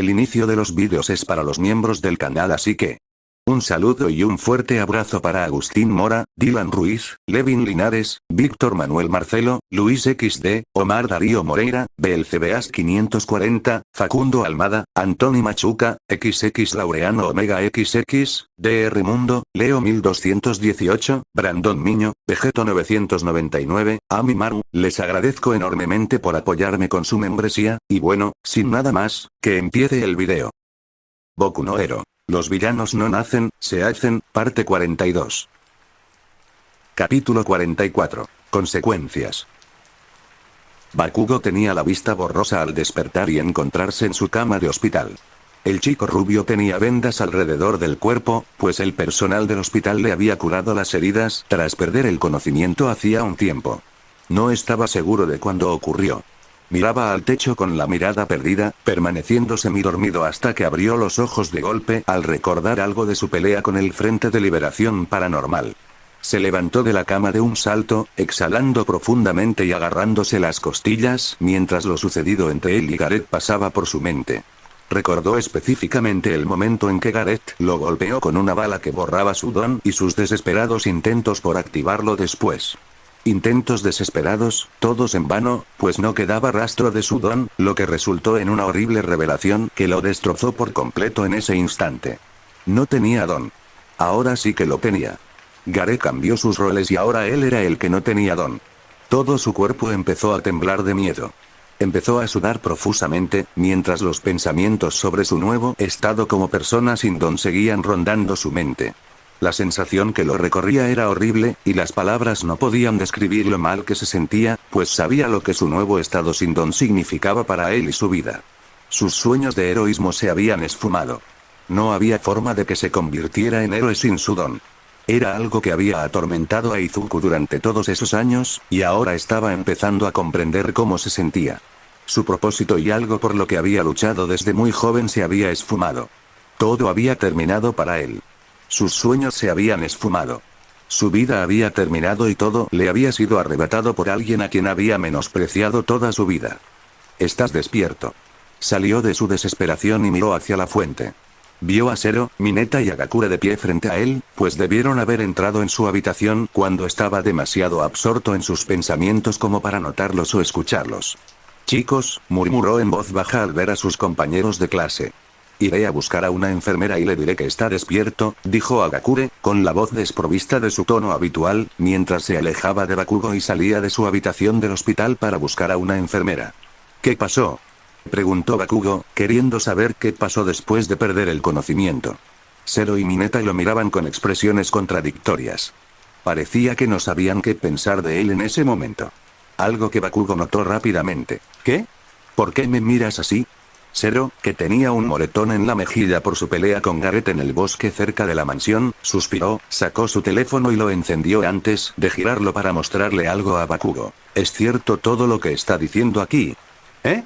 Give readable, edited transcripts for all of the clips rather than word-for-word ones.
El inicio de los vídeos es para los miembros del canal, así que un saludo y un fuerte abrazo para Agustín Mora, Dylan Ruiz, Levin Linares, Víctor Manuel Marcelo, Luis XD, Omar Darío Moreira, BLCBAS 540, Facundo Almada, Antoni Machuca, XX Laureano Omega XX, DR Mundo, Leo 1218, Brandon Miño, Vegeto 999, Ami Maru. Les agradezco enormemente por apoyarme con su membresía, y bueno, sin nada más, que empiece el video. Boku no Hero. Los villanos no nacen, se hacen, parte 42. Capítulo 44. Consecuencias. Bakugo tenía la vista borrosa al despertar y encontrarse en su cama de hospital. El chico rubio tenía vendas alrededor del cuerpo, pues el personal del hospital le había curado las heridas tras perder el conocimiento hacía un tiempo. No estaba seguro de cuándo ocurrió. Miraba al techo con la mirada perdida, permaneciendo semidormido hasta que abrió los ojos de golpe al recordar algo de su pelea con el Frente de Liberación Paranormal. Se levantó de la cama de un salto, exhalando profundamente y agarrándose las costillas, mientras lo sucedido entre él y Gareth pasaba por su mente. Recordó específicamente el momento en que Gareth lo golpeó con una bala que borraba su don y sus desesperados intentos por activarlo después. Intentos desesperados, todos en vano, pues no quedaba rastro de su don, lo que resultó en una horrible revelación que lo destrozó por completo en ese instante. No tenía don. Ahora sí que lo tenía. Gareth cambió sus roles y ahora él era el que no tenía don. Todo su cuerpo empezó a temblar de miedo. Empezó a sudar profusamente, mientras los pensamientos sobre su nuevo estado como persona sin don seguían rondando su mente. La sensación que lo recorría era horrible, y las palabras no podían describir lo mal que se sentía, pues sabía lo que su nuevo estado sin don significaba para él y su vida. Sus sueños de heroísmo se habían esfumado. No había forma de que se convirtiera en héroe sin su don. Era algo que había atormentado a Izuku durante todos esos años, y ahora estaba empezando a comprender cómo se sentía. Su propósito y algo por lo que había luchado desde muy joven se había esfumado. Todo había terminado para él. Sus sueños se habían esfumado. Su vida había terminado y todo le había sido arrebatado por alguien a quien había menospreciado toda su vida. «¿Estás despierto?». Salió de su desesperación y miró hacia la fuente. Vio a Zero, Mineta y Agakure de pie frente a él, pues debieron haber entrado en su habitación cuando estaba demasiado absorto en sus pensamientos como para notarlos o escucharlos. «Chicos», murmuró en voz baja al ver a sus compañeros de clase. «Iré a buscar a una enfermera y le diré que está despierto», dijo Agakure, con la voz desprovista de su tono habitual, mientras se alejaba de Bakugo y salía de su habitación del hospital para buscar a una enfermera. «¿Qué pasó?», preguntó Bakugo, queriendo saber qué pasó después de perder el conocimiento. Zero y Mineta lo miraban con expresiones contradictorias. Parecía que no sabían qué pensar de él en ese momento. Algo que Bakugo notó rápidamente. «¿Qué? ¿Por qué me miras así?». Zero, que tenía un moretón en la mejilla por su pelea con Gareth en el bosque cerca de la mansión, suspiró, sacó su teléfono y lo encendió antes de girarlo para mostrarle algo a Bakugo. «¿Es cierto todo lo que está diciendo aquí?». «¿Eh?»,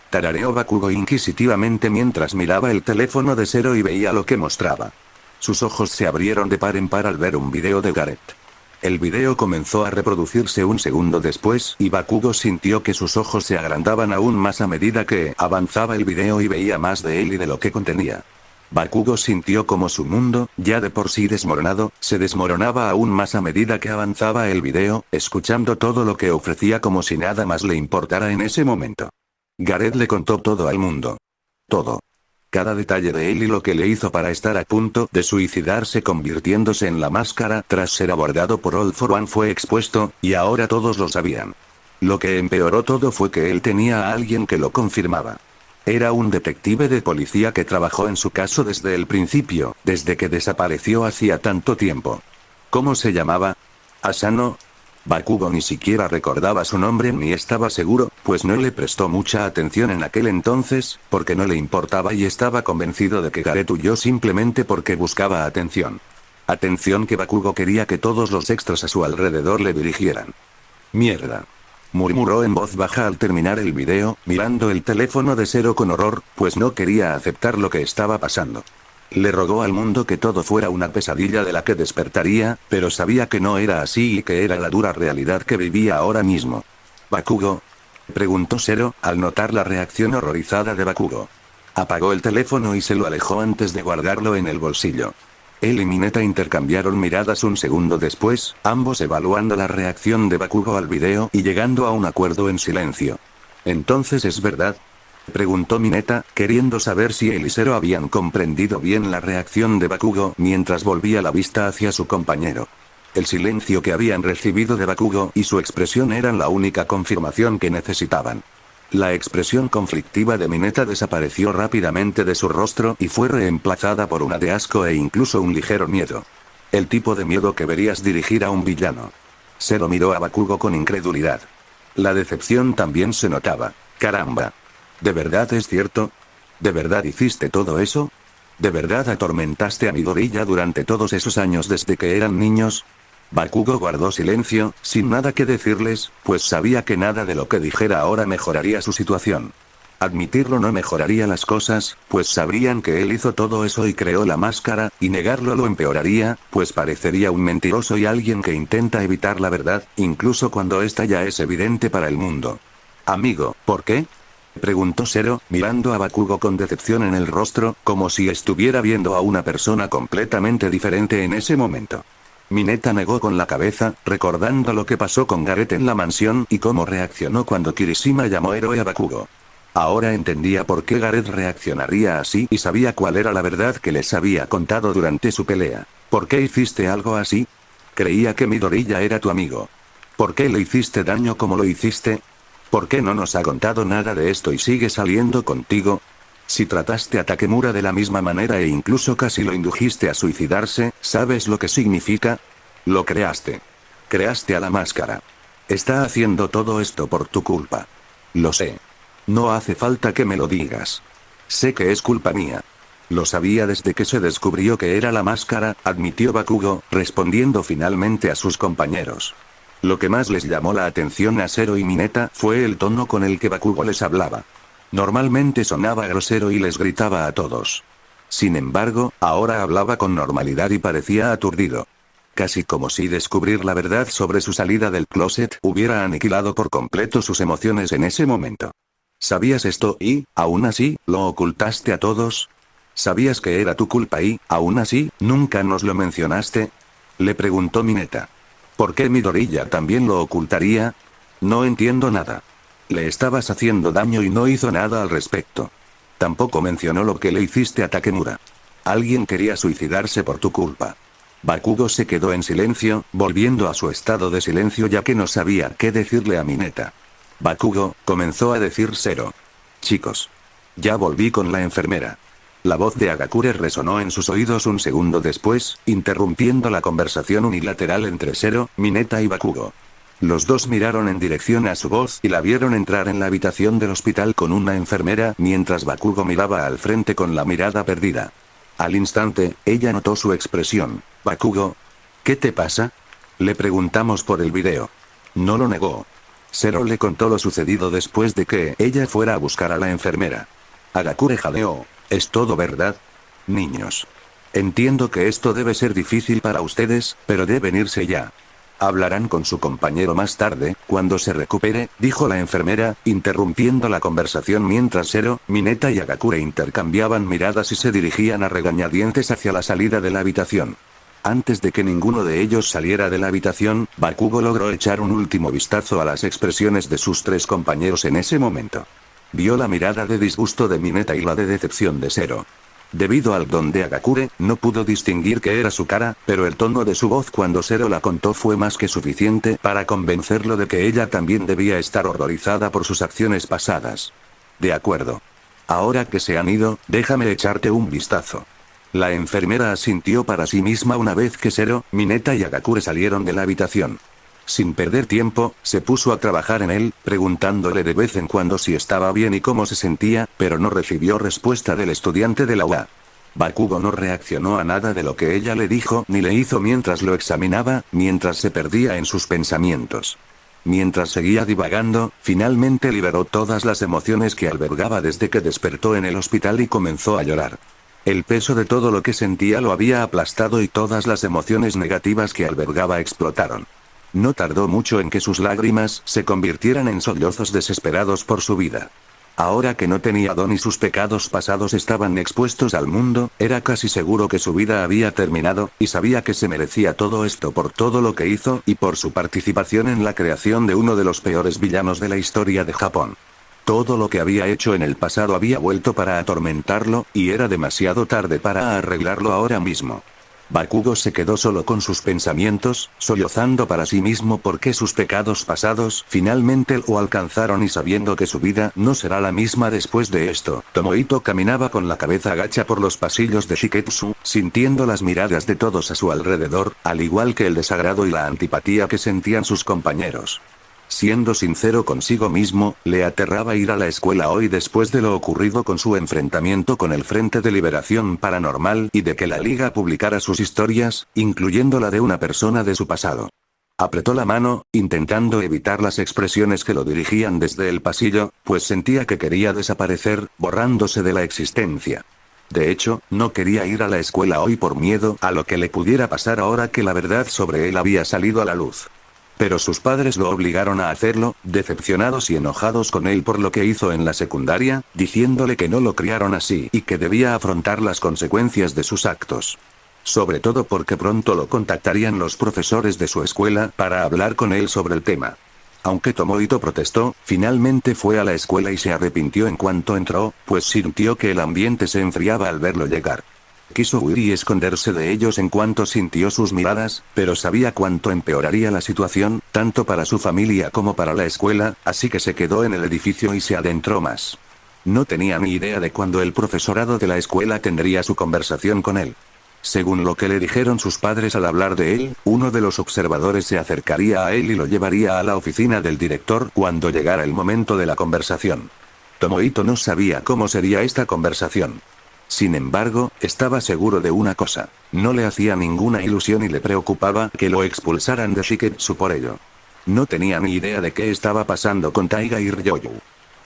tarareó Bakugo inquisitivamente mientras miraba el teléfono de Zero y veía lo que mostraba. Sus ojos se abrieron de par en par al ver un video de Gareth. El video comenzó a reproducirse un segundo después y Bakugo sintió que sus ojos se agrandaban aún más a medida que avanzaba el video y veía más de él y de lo que contenía. Bakugo sintió como su mundo, ya de por sí desmoronado, se desmoronaba aún más a medida que avanzaba el video, escuchando todo lo que ofrecía como si nada más le importara en ese momento. Gareth le contó todo al mundo. Todo. Cada detalle de él y lo que le hizo para estar a punto de suicidarse convirtiéndose en la máscara tras ser abordado por All for One fue expuesto, y ahora todos lo sabían. Lo que empeoró todo fue que él tenía a alguien que lo confirmaba. Era un detective de policía que trabajó en su caso desde el principio, desde que desapareció hacía tanto tiempo. ¿Cómo se llamaba? ¿Asano? Bakugo ni siquiera recordaba su nombre ni estaba seguro, pues no le prestó mucha atención en aquel entonces, porque no le importaba y estaba convencido de que Gareth huyó simplemente porque buscaba atención. Atención que Bakugo quería que todos los extras a su alrededor le dirigieran. «Mierda», murmuró en voz baja al terminar el video, mirando el teléfono de Zero con horror, pues no quería aceptar lo que estaba pasando. Le rogó al mundo que todo fuera una pesadilla de la que despertaría, pero sabía que no era así y que era la dura realidad que vivía ahora mismo. «¿Bakugo?», preguntó Zero, al notar la reacción horrorizada de Bakugo. Apagó el teléfono y se lo alejó antes de guardarlo en el bolsillo. Él y Mineta intercambiaron miradas un segundo después, ambos evaluando la reacción de Bakugo al video y llegando a un acuerdo en silencio. ¿Entonces es verdad?, preguntó Mineta, queriendo saber si él y Zero habían comprendido bien la reacción de Bakugo mientras volvía la vista hacia su compañero. El silencio que habían recibido de Bakugo y su expresión eran la única confirmación que necesitaban. La expresión conflictiva de Mineta desapareció rápidamente de su rostro y fue reemplazada por una de asco e incluso un ligero miedo. El tipo de miedo que verías dirigir a un villano. Zero miró a Bakugo con incredulidad. La decepción también se notaba. Caramba. ¿De verdad es cierto? ¿De verdad hiciste todo eso? ¿De verdad atormentaste a Midoriya durante todos esos años desde que eran niños? Bakugo guardó silencio, sin nada que decirles, pues sabía que nada de lo que dijera ahora mejoraría su situación. Admitirlo no mejoraría las cosas, pues sabrían que él hizo todo eso y creó la máscara, y negarlo lo empeoraría, pues parecería un mentiroso y alguien que intenta evitar la verdad, incluso cuando esta ya es evidente para el mundo. Amigo, ¿por qué?, preguntó Zero, mirando a Bakugo con decepción en el rostro, como si estuviera viendo a una persona completamente diferente en ese momento. Mineta negó con la cabeza, recordando lo que pasó con Gareth en la mansión y cómo reaccionó cuando Kirishima llamó héroe a Bakugo. Ahora entendía por qué Gareth reaccionaría así y sabía cuál era la verdad que les había contado durante su pelea. ¿Por qué hiciste algo así? Creía que Midoriya era tu amigo. ¿Por qué le hiciste daño como lo hiciste? ¿Por qué no nos ha contado nada de esto y sigue saliendo contigo? Si trataste a Takemura de la misma manera e incluso casi lo indujiste a suicidarse, ¿sabes lo que significa? Lo creaste. Creaste a la máscara. Está haciendo todo esto por tu culpa. Lo sé. No hace falta que me lo digas. Sé que es culpa mía. Lo sabía desde que se descubrió que era la máscara, admitió Bakugo, respondiendo finalmente a sus compañeros. Lo que más les llamó la atención a Zero y Mineta fue el tono con el que Bakugo les hablaba. Normalmente sonaba grosero y les gritaba a todos. Sin embargo, ahora hablaba con normalidad y parecía aturdido. Casi como si descubrir la verdad sobre su salida del closet hubiera aniquilado por completo sus emociones en ese momento. ¿Sabías esto y, aún así, lo ocultaste a todos? ¿Sabías que era tu culpa y, aún así, nunca nos lo mencionaste?, le preguntó Mineta. ¿Por qué Midoriya también lo ocultaría? No entiendo nada. Le estabas haciendo daño y no hizo nada al respecto. Tampoco mencionó lo que le hiciste a Takemura. Alguien quería suicidarse por tu culpa. Bakugo se quedó en silencio, volviendo a su estado de silencio ya que no sabía qué decirle a Mineta. Bakugo, comenzó a decir Zero. Chicos. Ya volví con la enfermera. La voz de Agakure resonó en sus oídos un segundo después, interrumpiendo la conversación unilateral entre Zero, Mineta y Bakugo. Los dos miraron en dirección a su voz y la vieron entrar en la habitación del hospital con una enfermera, mientras Bakugo miraba al frente con la mirada perdida. Al instante, ella notó su expresión. Bakugo, ¿qué te pasa?, le preguntamos por el video. No lo negó. Zero le contó lo sucedido después de que ella fuera a buscar a la enfermera. Agakure jadeó. ¿Es todo verdad? Niños. Entiendo que esto debe ser difícil para ustedes, pero deben irse ya. Hablarán con su compañero más tarde, cuando se recupere, dijo la enfermera, interrumpiendo la conversación mientras Zero, Mineta y Agakure intercambiaban miradas y se dirigían a regañadientes hacia la salida de la habitación. Antes de que ninguno de ellos saliera de la habitación, Bakugo logró echar un último vistazo a las expresiones de sus tres compañeros en ese momento. Vio la mirada de disgusto de Mineta y la de decepción de Zero. Debido al don de Agakure, no pudo distinguir qué era su cara, pero el tono de su voz cuando Zero la contó fue más que suficiente para convencerlo de que ella también debía estar horrorizada por sus acciones pasadas. De acuerdo. Ahora que se han ido, déjame echarte un vistazo. La enfermera asintió para sí misma una vez que Zero, Mineta y Agakure salieron de la habitación. Sin perder tiempo, se puso a trabajar en él, preguntándole de vez en cuando si estaba bien y cómo se sentía, pero no recibió respuesta del estudiante de la UA. Bakugo no reaccionó a nada de lo que ella le dijo ni le hizo mientras lo examinaba, mientras se perdía en sus pensamientos. Mientras seguía divagando, finalmente liberó todas las emociones que albergaba desde que despertó en el hospital y comenzó a llorar. El peso de todo lo que sentía lo había aplastado y todas las emociones negativas que albergaba explotaron. No tardó mucho en que sus lágrimas se convirtieran en sollozos desesperados por su vida. Ahora que no tenía don y sus pecados pasados estaban expuestos al mundo, era casi seguro que su vida había terminado, y sabía que se merecía todo esto por todo lo que hizo y por su participación en la creación de uno de los peores villanos de la historia de Japón. Todo lo que había hecho en el pasado había vuelto para atormentarlo, y era demasiado tarde para arreglarlo ahora mismo. Bakugo se quedó solo con sus pensamientos, sollozando para sí mismo porque sus pecados pasados finalmente lo alcanzaron y sabiendo que su vida no será la misma después de esto. Tomohito caminaba con la cabeza agacha por los pasillos de Shiketsu, sintiendo las miradas de todos a su alrededor, al igual que el desagrado y la antipatía que sentían sus compañeros. Siendo sincero consigo mismo, le aterraba ir a la escuela hoy después de lo ocurrido con su enfrentamiento con el Frente de Liberación Paranormal y de que la Liga publicara sus historias, incluyendo la de una persona de su pasado. Apretó la mano, intentando evitar las expresiones que lo dirigían desde el pasillo, pues sentía que quería desaparecer, borrándose de la existencia. De hecho, no quería ir a la escuela hoy por miedo a lo que le pudiera pasar ahora que la verdad sobre él había salido a la luz. Pero sus padres lo obligaron a hacerlo, decepcionados y enojados con él por lo que hizo en la secundaria, diciéndole que no lo criaron así y que debía afrontar las consecuencias de sus actos. Sobre todo porque pronto lo contactarían los profesores de su escuela para hablar con él sobre el tema. Aunque Tomohito protestó, finalmente fue a la escuela y se arrepintió en cuanto entró, pues sintió que el ambiente se enfriaba al verlo llegar. Quiso huir y esconderse de ellos en cuanto sintió sus miradas, pero sabía cuánto empeoraría la situación, tanto para su familia como para la escuela, así que se quedó en el edificio y se adentró más. No tenía ni idea de cuándo el profesorado de la escuela tendría su conversación con él. Según lo que le dijeron sus padres al hablar de él, uno de los observadores se acercaría a él y lo llevaría a la oficina del director cuando llegara el momento de la conversación. Tomohito no sabía cómo sería esta conversación. Sin embargo, estaba seguro de una cosa: no le hacía ninguna ilusión y le preocupaba que lo expulsaran de Shiketsu por ello. No tenía ni idea de qué estaba pasando con Taiga y Ryoyu.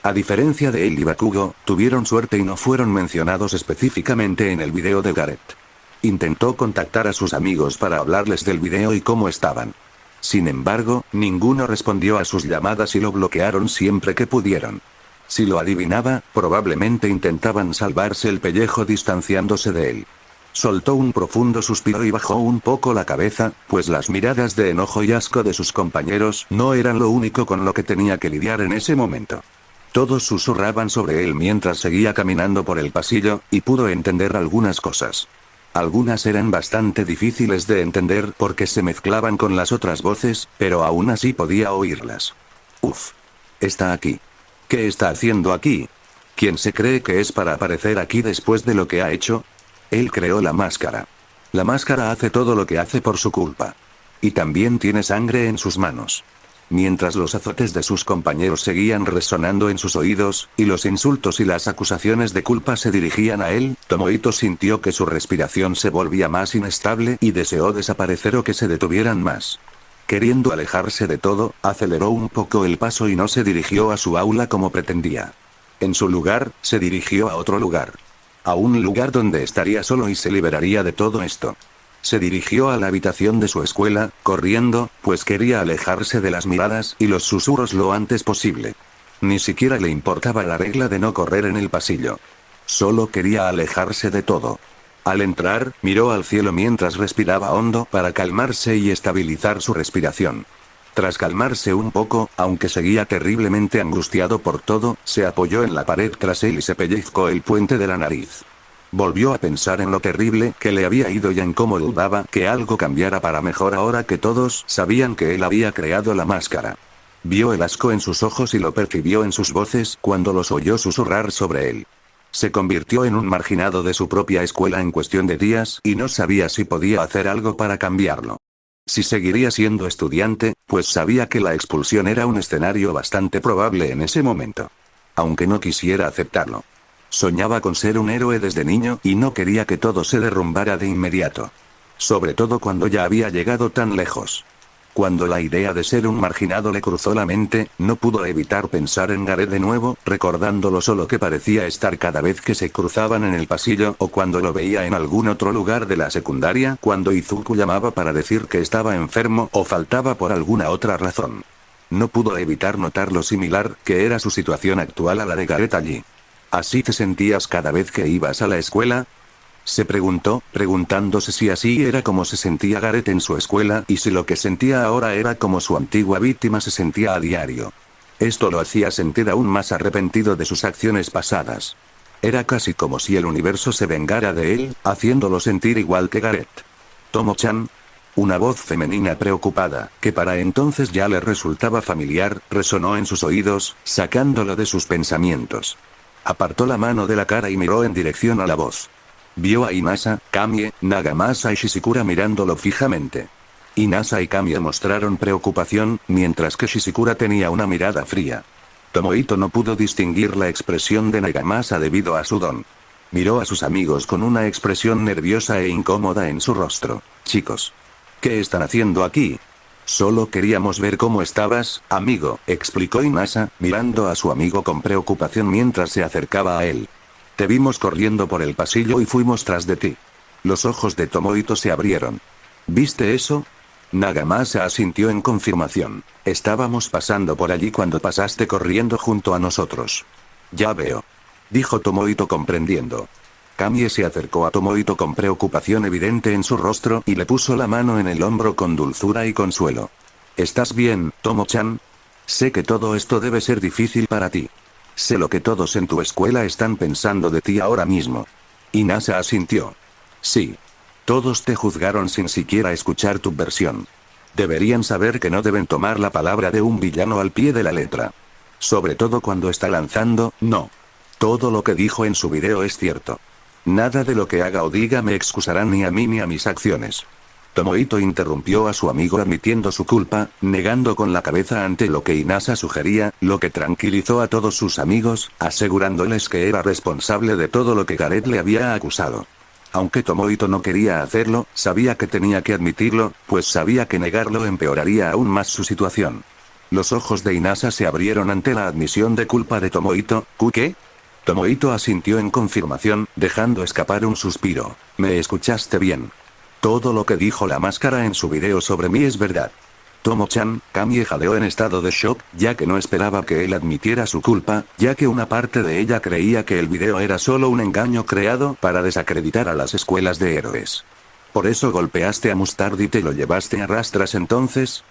A diferencia de él y Bakugo, tuvieron suerte y no fueron mencionados específicamente en el video de Gareth. Intentó contactar a sus amigos para hablarles del video y cómo estaban. Sin embargo, ninguno respondió a sus llamadas y lo bloquearon siempre que pudieron. Si lo adivinaba, probablemente intentaban salvarse el pellejo distanciándose de él. Soltó un profundo suspiro y bajó un poco la cabeza, pues las miradas de enojo y asco de sus compañeros no eran lo único con lo que tenía que lidiar en ese momento. Todos susurraban sobre él mientras seguía caminando por el pasillo, y pudo entender algunas cosas. Algunas eran bastante difíciles de entender porque se mezclaban con las otras voces, pero aún así podía oírlas. Uf. Está aquí. ¿Qué está haciendo aquí? ¿Quién se cree que es para aparecer aquí después de lo que ha hecho? Él creó la máscara. La máscara hace todo lo que hace por su culpa. Y también tiene sangre en sus manos. Mientras los azotes de sus compañeros seguían resonando en sus oídos, y los insultos y las acusaciones de culpa se dirigían a él, Tomohito sintió que su respiración se volvía más inestable y deseó desaparecer o que se detuvieran más. Queriendo alejarse de todo, aceleró un poco el paso y no se dirigió a su aula como pretendía. En su lugar, se dirigió a otro lugar. A un lugar donde estaría solo y se liberaría de todo esto. Se dirigió a la habitación de su escuela, corriendo, pues quería alejarse de las miradas y los susurros lo antes posible. Ni siquiera le importaba la regla de no correr en el pasillo. Solo quería alejarse de todo. Al entrar, miró al cielo mientras respiraba hondo para calmarse y estabilizar su respiración. Tras calmarse un poco, aunque seguía terriblemente angustiado por todo, se apoyó en la pared tras él y se pellizcó el puente de la nariz. Volvió a pensar en lo terrible que le había ido y en cómo dudaba que algo cambiara para mejor ahora que todos sabían que él había creado la máscara. Vio el asco en sus ojos y lo percibió en sus voces cuando los oyó susurrar sobre él. Se convirtió en un marginado de su propia escuela en cuestión de días y no sabía si podía hacer algo para cambiarlo. Si seguiría siendo estudiante, pues sabía que la expulsión era un escenario bastante probable en ese momento. Aunque no quisiera aceptarlo. Soñaba con ser un héroe desde niño y no quería que todo se derrumbara de inmediato. Sobre todo cuando ya había llegado tan lejos. Cuando la idea de ser un marginado le cruzó la mente, no pudo evitar pensar en Gareth de nuevo, recordando lo solo que parecía estar cada vez que se cruzaban en el pasillo o cuando lo veía en algún otro lugar de la secundaria, cuando Izuku llamaba para decir que estaba enfermo o faltaba por alguna otra razón. No pudo evitar notar lo similar que era su situación actual a la de Gareth allí. ¿Así te sentías cada vez que ibas a la escuela? Se preguntó, preguntándose si así era como se sentía Gareth en su escuela y si lo que sentía ahora era como su antigua víctima se sentía a diario. Esto lo hacía sentir aún más arrepentido de sus acciones pasadas. Era casi como si el universo se vengara de él, haciéndolo sentir igual que Gareth. Tomo-chan. Una voz femenina preocupada, que para entonces ya le resultaba familiar, resonó en sus oídos, sacándolo de sus pensamientos. Apartó la mano de la cara y miró en dirección a la voz. Vio a Inasa, Kamie, Nagamasa y Shizukura mirándolo fijamente. Inasa y Kamie mostraron preocupación, mientras que Shizukura tenía una mirada fría. Tomohito no pudo distinguir la expresión de Nagamasa debido a su don. Miró a sus amigos con una expresión nerviosa e incómoda en su rostro. Chicos. ¿Qué están haciendo aquí? Solo queríamos ver cómo estabas, amigo, explicó Inasa, mirando a su amigo con preocupación mientras se acercaba a él. Te vimos corriendo por el pasillo y fuimos tras de ti. Los ojos de Tomohito se abrieron. ¿Viste eso? Nagamasa asintió en confirmación. Estábamos pasando por allí cuando pasaste corriendo junto a nosotros. Ya veo. Dijo Tomohito comprendiendo. Kamie se acercó a Tomohito con preocupación evidente en su rostro y le puso la mano en el hombro con dulzura y consuelo. ¿Estás bien, Tomo-chan? Sé que todo esto debe ser difícil para ti. Sé lo que todos en tu escuela están pensando de ti ahora mismo. Inasa asintió. Sí. Todos te juzgaron sin siquiera escuchar tu versión. Deberían saber que no deben tomar la palabra de un villano al pie de la letra. Sobre todo cuando está lanzando, no. Todo lo que dijo en su video es cierto. Nada de lo que haga o diga me excusará ni a mí ni a mis acciones. Tomohito interrumpió a su amigo admitiendo su culpa, negando con la cabeza ante lo que Inasa sugería, lo que tranquilizó a todos sus amigos, asegurándoles que era responsable de todo lo que Gareth le había acusado. Aunque Tomohito no quería hacerlo, sabía que tenía que admitirlo, pues sabía que negarlo empeoraría aún más su situación. Los ojos de Inasa se abrieron ante la admisión de culpa de Tomohito. ¿Qué? Tomohito asintió en confirmación, dejando escapar un suspiro. ¿Me escuchaste bien? Todo lo que dijo la máscara en su video sobre mí es verdad. Tomo-chan, Kamie jadeó en estado de shock, ya que no esperaba que él admitiera su culpa, ya que una parte de ella creía que el video era solo un engaño creado para desacreditar a las escuelas de héroes. ¿Por eso golpeaste a Mustard y te lo llevaste a rastras entonces?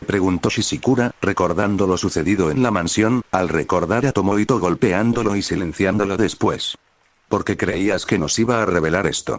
Preguntó Shizukura, recordando lo sucedido en la mansión, al recordar a Tomohito golpeándolo y silenciándolo después. ¿Por qué creías que nos iba a revelar esto?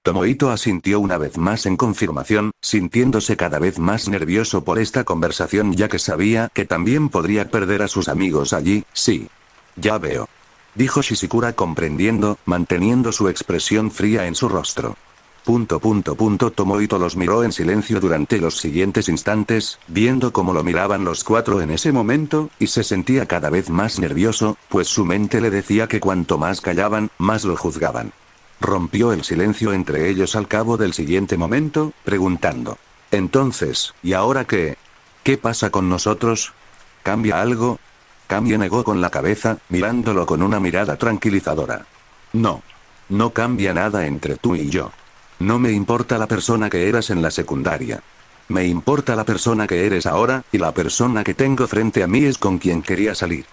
Tomohito asintió una vez más en confirmación, sintiéndose cada vez más nervioso por esta conversación ya que sabía que también podría perder a sus amigos allí. Sí. Ya veo. Dijo Shizukura comprendiendo, manteniendo su expresión fría en su rostro. Tomohito los miró en silencio durante los siguientes instantes, viendo cómo lo miraban los cuatro en ese momento, y se sentía cada vez más nervioso, pues su mente le decía que cuanto más callaban, más lo juzgaban. Rompió el silencio entre ellos al cabo del siguiente momento, preguntando. Entonces, ¿y ahora qué? ¿Qué pasa con nosotros? ¿Cambia algo? Kamie negó con la cabeza, mirándolo con una mirada tranquilizadora. No. No cambia nada entre tú y yo. No me importa la persona que eras en la secundaria. Me importa la persona que eres ahora, y la persona que tengo frente a mí es con quien quería salir.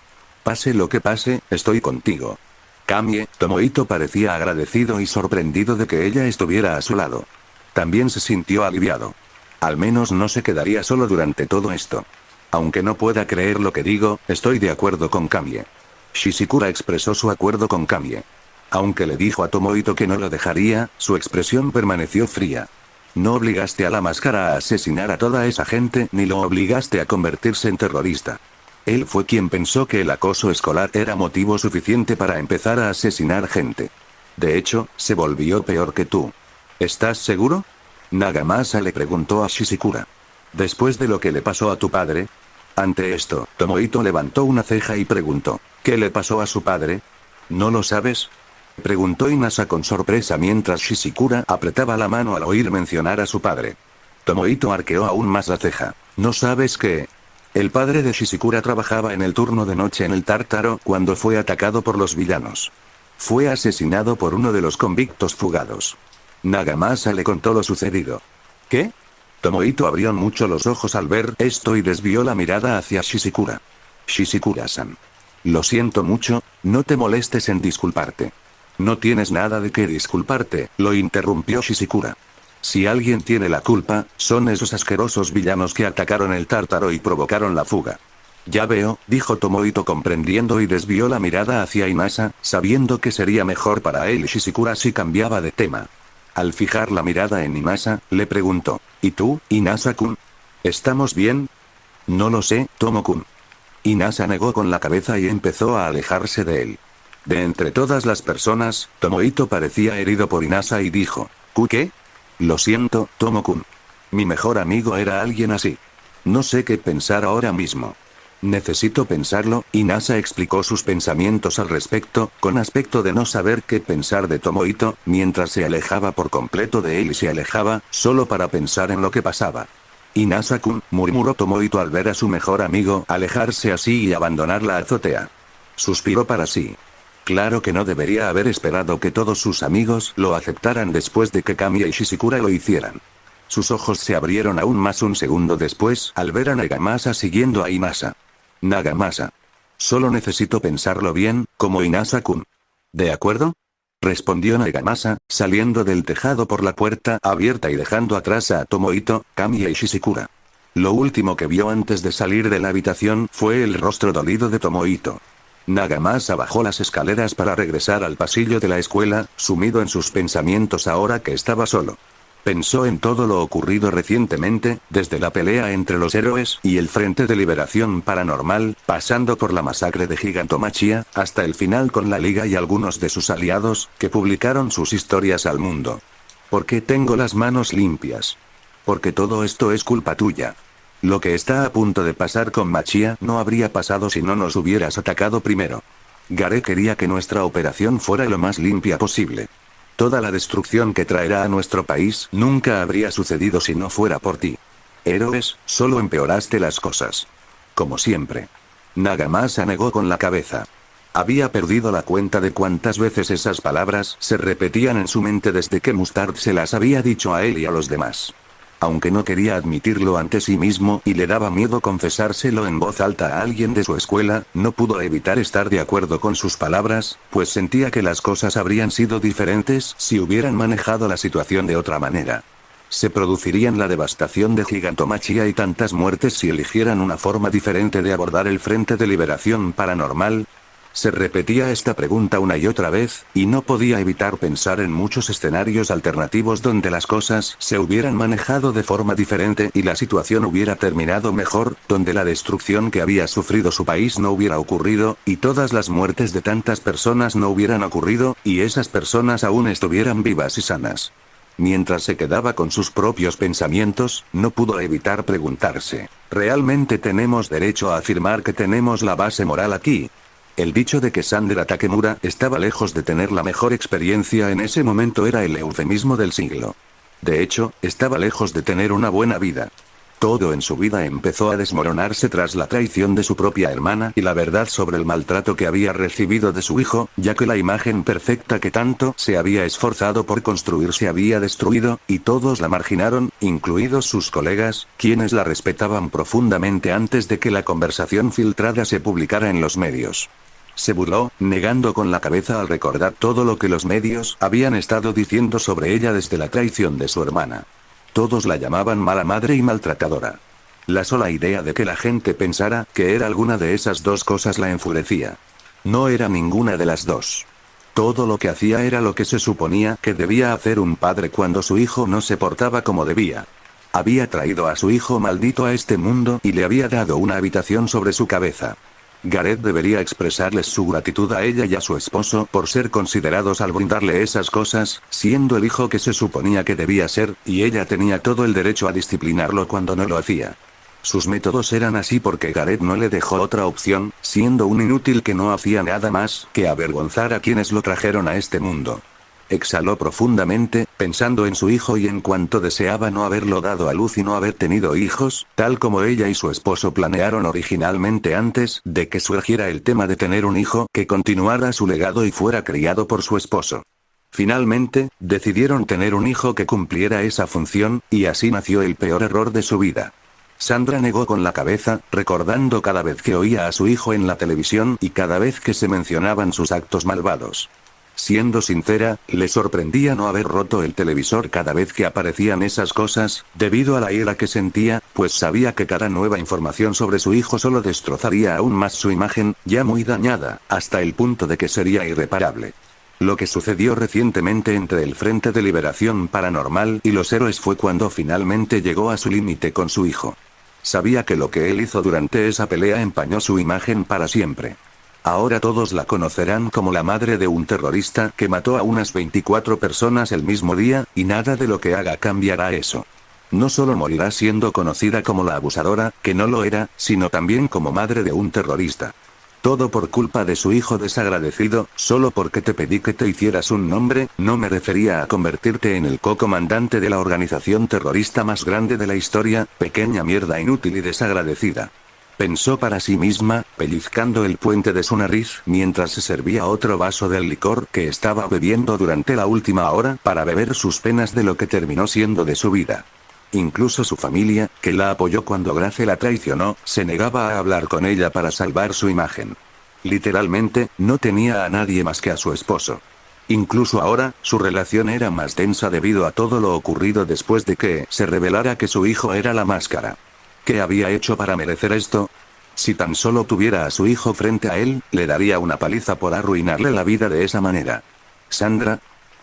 Pase lo que pase, estoy contigo. Kamie, Tomohito parecía agradecido y sorprendido de que ella estuviera a su lado. También se sintió aliviado. Al menos no se quedaría solo durante todo esto. Aunque no pueda creer lo que digo, estoy de acuerdo con Kamie. Shizukura expresó su acuerdo con Kamie. Aunque le dijo a Tomohito que no lo dejaría, su expresión permaneció fría. No obligaste a la máscara a asesinar a toda esa gente ni lo obligaste a convertirse en terrorista. Él fue quien pensó que el acoso escolar era motivo suficiente para empezar a asesinar gente. De hecho, se volvió peor que tú. ¿Estás seguro? Nagamasa le preguntó a Shizukura. Después de lo que le pasó a tu padre. Ante esto, Tomohito levantó una ceja y preguntó. ¿Qué le pasó a su padre? ¿No lo sabes? Preguntó Inasa con sorpresa mientras Shizukura apretaba la mano al oír mencionar a su padre. Tomohito arqueó aún más la ceja. ¿No sabes qué? El padre de Shizukura trabajaba en el turno de noche en el Tártaro cuando fue atacado por los villanos. Fue asesinado por uno de los convictos fugados. Nagamasa le contó lo sucedido. ¿Qué? Tomohito abrió mucho los ojos al ver esto y desvió la mirada hacia Shishikura. Shishikura-san. Lo siento mucho, no te molestes en disculparte. No tienes nada de qué disculparte, lo interrumpió Shishikura. Si alguien tiene la culpa, son esos asquerosos villanos que atacaron el tártaro y provocaron la fuga. Ya veo, dijo Tomohito comprendiendo y desvió la mirada hacia Inasa, sabiendo que sería mejor para él y Shishikura si cambiaba de tema. Al fijar la mirada en Inasa, le preguntó, ¿y tú, Inasa-kun? ¿Estamos bien? No lo sé, Tomo-kun. Inasa negó con la cabeza y empezó a alejarse de él. De entre todas las personas, Tomohito parecía herido por Inasa y dijo, ¿qué? Lo siento, Tomo-kun. Mi mejor amigo era alguien así. No sé qué pensar ahora mismo. Necesito pensarlo, Inasa explicó sus pensamientos al respecto, con aspecto de no saber qué pensar de Tomohito, mientras se alejaba por completo de él y se alejaba, solo para pensar en lo que pasaba. Inasa-kun, murmuró Tomohito al ver a su mejor amigo alejarse así y abandonar la azotea. Suspiró para sí. Claro que no debería haber esperado que todos sus amigos lo aceptaran después de que Kamiya y Shishikura lo hicieran. Sus ojos se abrieron aún más un segundo después al ver a Nagamasa siguiendo a Inasa. Nagamasa. Solo necesito pensarlo bien, como Inasa-kun. ¿De acuerdo? Respondió Nagamasa, saliendo del tejado por la puerta abierta y dejando atrás a Tomohito, Kamiya y Shishikura. Lo último que vio antes de salir de la habitación fue el rostro dolido de Tomohito. Nagamasa bajó las escaleras para regresar al pasillo de la escuela, sumido en sus pensamientos ahora que estaba solo. Pensó en todo lo ocurrido recientemente, desde la pelea entre los héroes y el Frente de Liberación Paranormal, pasando por la masacre de Gigantomachia, hasta el final con la Liga y algunos de sus aliados, que publicaron sus historias al mundo. ¿Por qué tengo las manos limpias? Porque todo esto es culpa tuya. Lo que está a punto de pasar con Machia no habría pasado si no nos hubieras atacado primero. Garé quería que nuestra operación fuera lo más limpia posible. Toda la destrucción que traerá a nuestro país nunca habría sucedido si no fuera por ti. Héroes, solo empeoraste las cosas. Como siempre. Nagamasa negó con la cabeza. Había perdido la cuenta de cuántas veces esas palabras se repetían en su mente desde que Mustard se las había dicho a él y a los demás. Aunque no quería admitirlo ante sí mismo y le daba miedo confesárselo en voz alta a alguien de su escuela, no pudo evitar estar de acuerdo con sus palabras, pues sentía que las cosas habrían sido diferentes si hubieran manejado la situación de otra manera. Se producirían la devastación de Gigantomachia y tantas muertes si eligieran una forma diferente de abordar el Frente de Liberación Paranormal. Se repetía esta pregunta una y otra vez, y no podía evitar pensar en muchos escenarios alternativos donde las cosas se hubieran manejado de forma diferente y la situación hubiera terminado mejor, donde la destrucción que había sufrido su país no hubiera ocurrido, y todas las muertes de tantas personas no hubieran ocurrido, y esas personas aún estuvieran vivas y sanas. Mientras se quedaba con sus propios pensamientos, no pudo evitar preguntarse, ¿realmente tenemos derecho a afirmar que tenemos la base moral aquí? El dicho de que Sandra Takemura estaba lejos de tener la mejor experiencia en ese momento era el eufemismo del siglo. De hecho, estaba lejos de tener una buena vida. Todo en su vida empezó a desmoronarse tras la traición de su propia hermana y la verdad sobre el maltrato que había recibido de su hijo, ya que la imagen perfecta que tanto se había esforzado por construir se había destruido, y todos la marginaron, incluidos sus colegas, quienes la respetaban profundamente antes de que la conversación filtrada se publicara en los medios. Se burló, negando con la cabeza al recordar todo lo que los medios habían estado diciendo sobre ella desde la traición de su hermana. Todos la llamaban mala madre y maltratadora. La sola idea de que la gente pensara que era alguna de esas dos cosas la enfurecía. No era ninguna de las dos. Todo lo que hacía era lo que se suponía que debía hacer un padre cuando su hijo no se portaba como debía. Había traído a su hijo maldito a este mundo y le había dado una habitación sobre su cabeza. Gareth debería expresarles su gratitud a ella y a su esposo por ser considerados al brindarle esas cosas, siendo el hijo que se suponía que debía ser, y ella tenía todo el derecho a disciplinarlo cuando no lo hacía. Sus métodos eran así porque Gareth no le dejó otra opción, siendo un inútil que no hacía nada más que avergonzar a quienes lo trajeron a este mundo. Exhaló profundamente, pensando en su hijo y en cuanto deseaba no haberlo dado a luz y no haber tenido hijos, tal como ella y su esposo planearon originalmente antes de que surgiera el tema de tener un hijo que continuara su legado y fuera criado por su esposo. Finalmente, decidieron tener un hijo que cumpliera esa función, y así nació el peor error de su vida. Sandra negó con la cabeza, recordando cada vez que oía a su hijo en la televisión y cada vez que se mencionaban sus actos malvados. Siendo sincera, le sorprendía no haber roto el televisor cada vez que aparecían esas cosas, debido a la ira que sentía, pues sabía que cada nueva información sobre su hijo solo destrozaría aún más su imagen, ya muy dañada, hasta el punto de que sería irreparable. Lo que sucedió recientemente entre el Frente de Liberación Paranormal y los héroes fue cuando finalmente llegó a su límite con su hijo. Sabía que lo que él hizo durante esa pelea empañó su imagen para siempre. Ahora todos la conocerán como la madre de un terrorista que mató a unas 24 personas el mismo día, y nada de lo que haga cambiará eso. No solo morirá siendo conocida como la abusadora, que no lo era, sino también como madre de un terrorista. Todo por culpa de su hijo desagradecido, solo porque te pedí que te hicieras un nombre, no me refería a convertirte en el co-comandante de la organización terrorista más grande de la historia, pequeña mierda inútil y desagradecida. Pensó para sí misma, pellizcando el puente de su nariz, mientras se servía otro vaso del licor que estaba bebiendo durante la última hora para beber sus penas de lo que terminó siendo de su vida. Incluso su familia, que la apoyó cuando Grace la traicionó, se negaba a hablar con ella para salvar su imagen. Literalmente, no tenía a nadie más que a su esposo. Incluso ahora, su relación era más densa debido a todo lo ocurrido después de que se revelara que su hijo era la máscara. ¿Qué había hecho para merecer esto? Si tan solo tuviera a su hijo frente a él, le daría una paliza por arruinarle la vida de esa manera. Sandra,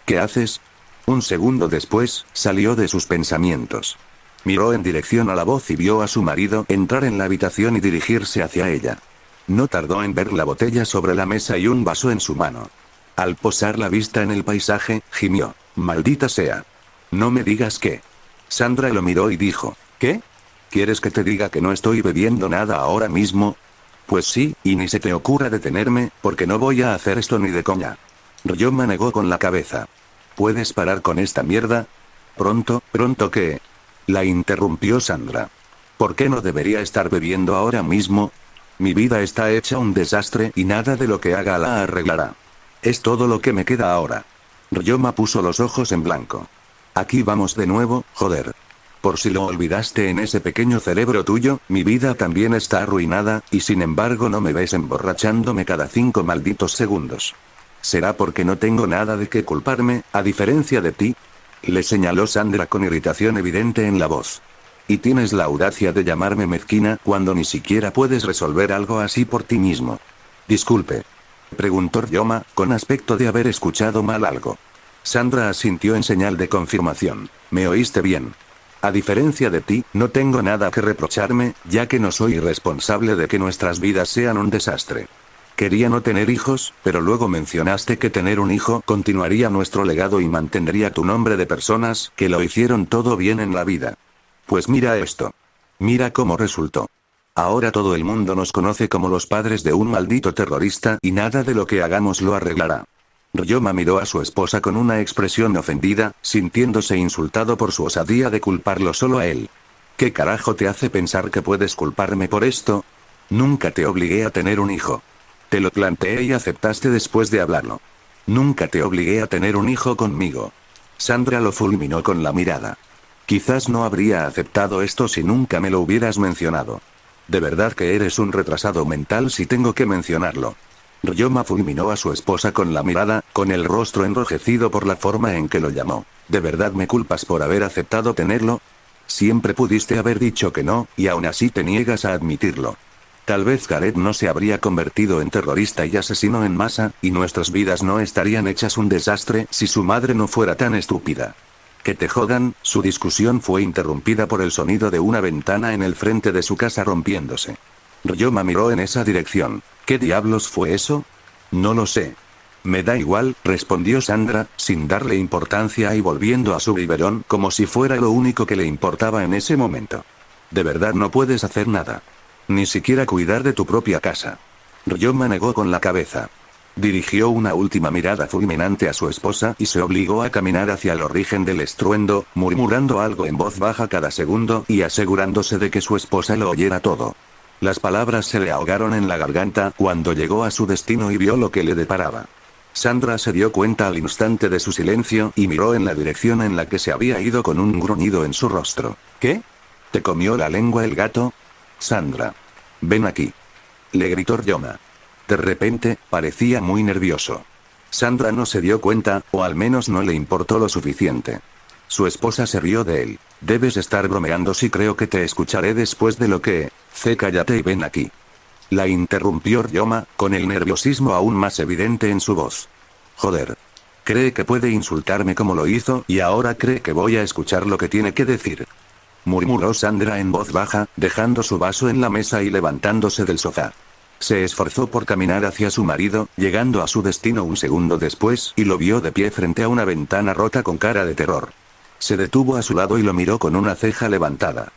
¿qué haces? Un segundo después, salió de sus pensamientos. Miró en dirección a la voz y vio a su marido entrar en la habitación y dirigirse hacia ella. No tardó en ver la botella sobre la mesa y un vaso en su mano. Al posar la vista en el paisaje, gimió: «Maldita sea. No me digas qué». Sandra lo miró y dijo: «¿Qué? ¿Quieres que te diga que no estoy bebiendo nada ahora mismo?» «Pues sí, y ni se te ocurra detenerme, porque no voy a hacer esto ni de coña». Ryoma negó con la cabeza. «¿Puedes parar con esta mierda?» «Pronto, pronto qué?» La interrumpió Sandra. «¿Por qué no debería estar bebiendo ahora mismo? Mi vida está hecha un desastre y nada de lo que haga la arreglará. Es todo lo que me queda ahora». Ryoma puso los ojos en blanco. «Aquí vamos de nuevo, joder. Por si lo olvidaste en ese pequeño cerebro tuyo, mi vida también está arruinada, y sin embargo no me ves emborrachándome cada 5 malditos segundos. ¿Será porque no tengo nada de qué culparme, a diferencia de ti?», le señaló Sandra con irritación evidente en la voz. «Y tienes la audacia de llamarme mezquina cuando ni siquiera puedes resolver algo así por ti mismo». «Disculpe», preguntó Ryoma, con aspecto de haber escuchado mal algo. Sandra asintió en señal de confirmación. «Me oíste bien. A diferencia de ti, no tengo nada que reprocharme, ya que no soy responsable de que nuestras vidas sean un desastre. Quería no tener hijos, pero luego mencionaste que tener un hijo continuaría nuestro legado y mantendría tu nombre de personas que lo hicieron todo bien en la vida. Pues mira esto. Mira cómo resultó. Ahora todo el mundo nos conoce como los padres de un maldito terrorista y nada de lo que hagamos lo arreglará». Ryoma miró a su esposa con una expresión ofendida, sintiéndose insultado por su osadía de culparlo solo a él. «¿Qué carajo te hace pensar que puedes culparme por esto? Nunca te obligué a tener un hijo. Te lo planteé y aceptaste después de hablarlo. Nunca te obligué a tener un hijo conmigo». Sandra lo fulminó con la mirada. «Quizás no habría aceptado esto si nunca me lo hubieras mencionado. De verdad que eres un retrasado mental si tengo que mencionarlo». Ryoma fulminó a su esposa con la mirada, con el rostro enrojecido por la forma en que lo llamó. «¿De verdad me culpas por haber aceptado tenerlo? Siempre pudiste haber dicho que no, y aún así te niegas a admitirlo. Tal vez Gareth no se habría convertido en terrorista y asesino en masa, y nuestras vidas no estarían hechas un desastre si su madre no fuera tan estúpida». «Que te jodan». Su discusión fue interrumpida por el sonido de una ventana en el frente de su casa rompiéndose. Ryoma miró en esa dirección. «¿Qué diablos fue eso?» «No lo sé». «Me da igual», respondió Sandra, sin darle importancia y volviendo a su biberón como si fuera lo único que le importaba en ese momento. «¿De verdad no puedes hacer nada? Ni siquiera cuidar de tu propia casa?» Ryoma negó con la cabeza. Dirigió una última mirada fulminante a su esposa y se obligó a caminar hacia el origen del estruendo, murmurando algo en voz baja cada segundo y asegurándose de que su esposa lo oyera todo. Las palabras se le ahogaron en la garganta cuando llegó a su destino y vio lo que le deparaba. Sandra se dio cuenta al instante de su silencio y miró en la dirección en la que se había ido con un gruñido en su rostro. ¿Qué? ¿Te comió la lengua el gato? Sandra. Ven aquí. Le gritó Yoma. De repente, parecía muy nervioso. Sandra no se dio cuenta, o al menos no le importó lo suficiente. Su esposa se rió de él. Debes estar bromeando si creo que te escucharé después de lo que... Cállate y ven aquí. La interrumpió Ryoma, con el nerviosismo aún más evidente en su voz. Joder. Cree que puede insultarme como lo hizo y ahora cree que voy a escuchar lo que tiene que decir. Murmuró Sandra en voz baja, dejando su vaso en la mesa y levantándose del sofá. Se esforzó por caminar hacia su marido, llegando a su destino un segundo después y lo vio de pie frente a una ventana rota con cara de terror. Se detuvo a su lado y lo miró con una ceja levantada.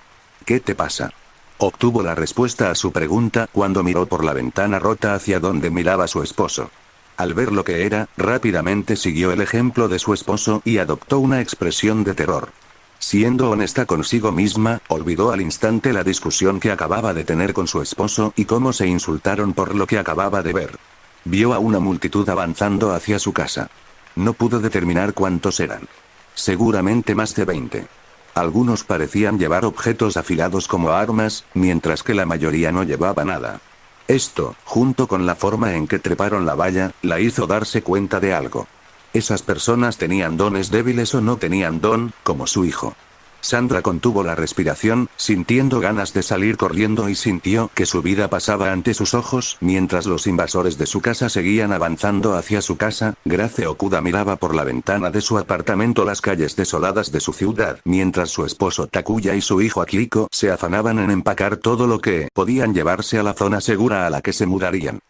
¿Qué te pasa? Obtuvo la respuesta a su pregunta cuando miró por la ventana rota hacia donde miraba su esposo. Al ver lo que era, rápidamente siguió el ejemplo de su esposo y adoptó una expresión de terror. Siendo honesta consigo misma, olvidó al instante la discusión que acababa de tener con su esposo y cómo se insultaron por lo que acababa de ver. Vio a una multitud avanzando hacia su casa. No pudo determinar cuántos eran. Seguramente más de 20. Algunos parecían llevar objetos afilados como armas, mientras que la mayoría no llevaba nada. Esto, junto con la forma en que treparon la valla, la hizo darse cuenta de algo. Esas personas tenían dones débiles o no tenían don, como su hijo. Sandra contuvo la respiración, sintiendo ganas de salir corriendo y sintió que su vida pasaba ante sus ojos mientras los invasores de su casa seguían avanzando hacia su casa. Grace Okuda miraba por la ventana de su apartamento las calles desoladas de su ciudad, mientras su esposo Takuya y su hijo Akiko se afanaban en empacar todo lo que podían llevarse a la zona segura a la que se mudarían.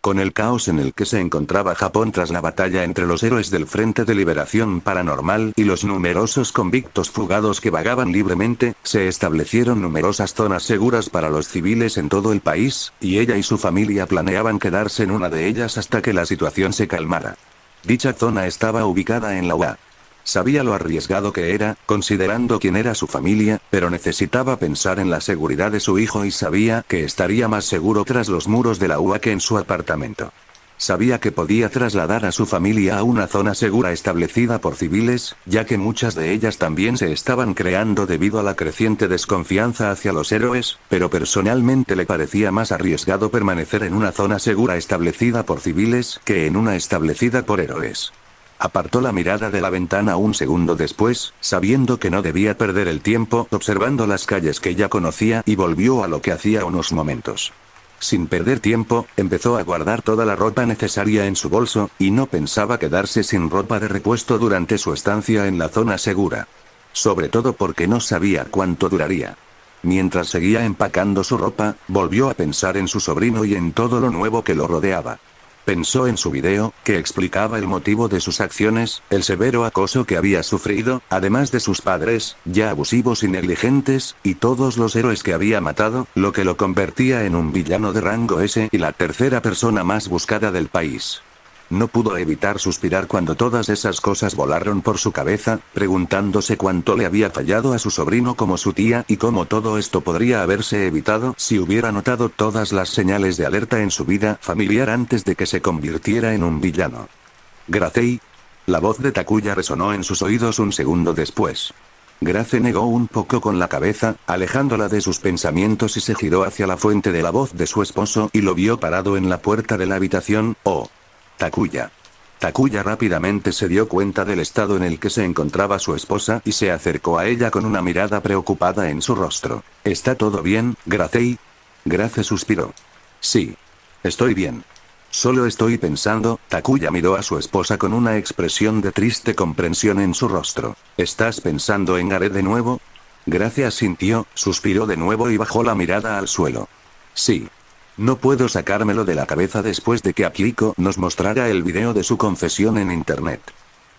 Con el caos en el que se encontraba Japón tras la batalla entre los héroes del Frente de Liberación Paranormal y los numerosos convictos fugados que vagaban libremente, se establecieron numerosas zonas seguras para los civiles en todo el país, y ella y su familia planeaban quedarse en una de ellas hasta que la situación se calmara. Dicha zona estaba ubicada en la UA. Sabía lo arriesgado que era, considerando quién era su familia, pero necesitaba pensar en la seguridad de su hijo y sabía que estaría más seguro tras los muros de la UA que en su apartamento. Sabía que podía trasladar a su familia a una zona segura establecida por civiles, ya que muchas de ellas también se estaban creando debido a la creciente desconfianza hacia los héroes, pero personalmente le parecía más arriesgado permanecer en una zona segura establecida por civiles que en una establecida por héroes. Apartó la mirada de la ventana un segundo después, sabiendo que no debía perder el tiempo observando las calles que ya conocía y volvió a lo que hacía unos momentos. Sin perder tiempo, empezó a guardar toda la ropa necesaria en su bolso, y no pensaba quedarse sin ropa de repuesto durante su estancia en la zona segura. Sobre todo porque no sabía cuánto duraría. Mientras seguía empacando su ropa, volvió a pensar en su sobrino y en todo lo nuevo que lo rodeaba. Pensó en su video, que explicaba el motivo de sus acciones, el severo acoso que había sufrido, además de sus padres, ya abusivos y negligentes, y todos los héroes que había matado, lo que lo convertía en un villano de rango S y la tercera persona más buscada del país. No pudo evitar suspirar cuando todas esas cosas volaron por su cabeza, preguntándose cuánto le había fallado a su sobrino como su tía y cómo todo esto podría haberse evitado si hubiera notado todas las señales de alerta en su vida familiar antes de que se convirtiera en un villano. Gracei. La voz de Takuya resonó en sus oídos un segundo después. Grace negó un poco con la cabeza, alejándola de sus pensamientos y se giró hacia la fuente de la voz de su esposo y lo vio parado en la puerta de la habitación. ¡Oh! Takuya. Takuya rápidamente se dio cuenta del estado en el que se encontraba su esposa y se acercó a ella con una mirada preocupada en su rostro. ¿Está todo bien, Gracei? Grace suspiró. Sí. Estoy bien. Solo estoy pensando. Takuya miró a su esposa con una expresión de triste comprensión en su rostro. ¿Estás pensando en Gareth de nuevo? Grace asintió, suspiró de nuevo y bajó la mirada al suelo. Sí. No puedo sacármelo de la cabeza después de que Akiko nos mostrara el video de su confesión en internet.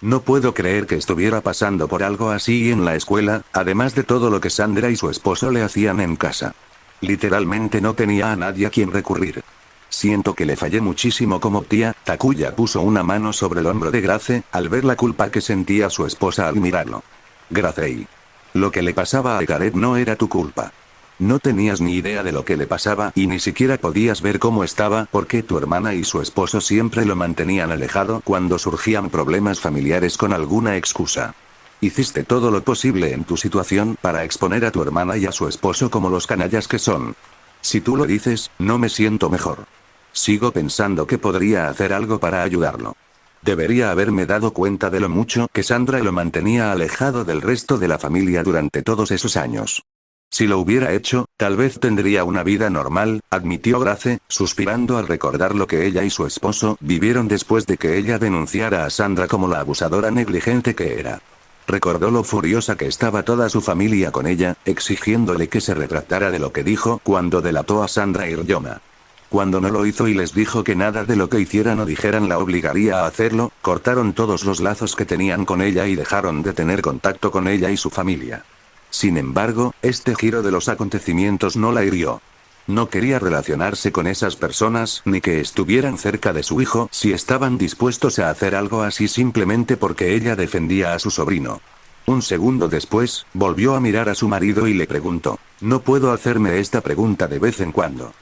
No puedo creer que estuviera pasando por algo así en la escuela, además de todo lo que Sandra y su esposo le hacían en casa. Literalmente no tenía a nadie a quien recurrir. Siento que le fallé muchísimo como tía. Takuya puso una mano sobre el hombro de Grace, al ver la culpa que sentía su esposa al mirarlo. Gracei. Lo que le pasaba a Gareth no era tu culpa. No tenías ni idea de lo que le pasaba y ni siquiera podías ver cómo estaba porque tu hermana y su esposo siempre lo mantenían alejado cuando surgían problemas familiares con alguna excusa. Hiciste todo lo posible en tu situación para exponer a tu hermana y a su esposo como los canallas que son. Si tú lo dices, no me siento mejor. Sigo pensando que podría hacer algo para ayudarlo. Debería haberme dado cuenta de lo mucho que Sandra lo mantenía alejado del resto de la familia durante todos esos años. Si lo hubiera hecho, tal vez tendría una vida normal, admitió Grace, suspirando al recordar lo que ella y su esposo vivieron después de que ella denunciara a Sandra como la abusadora negligente que era. Recordó lo furiosa que estaba toda su familia con ella, exigiéndole que se retractara de lo que dijo cuando delató a Sandra y Ryoma. Cuando no lo hizo y les dijo que nada de lo que hicieran o dijeran la obligaría a hacerlo, cortaron todos los lazos que tenían con ella y dejaron de tener contacto con ella y su familia. Sin embargo, este giro de los acontecimientos no la hirió. No quería relacionarse con esas personas ni que estuvieran cerca de su hijo si estaban dispuestos a hacer algo así simplemente porque ella defendía a su sobrino. Un segundo después, volvió a mirar a su marido y le preguntó, «¿No puedo hacerme esta pregunta de vez en cuando?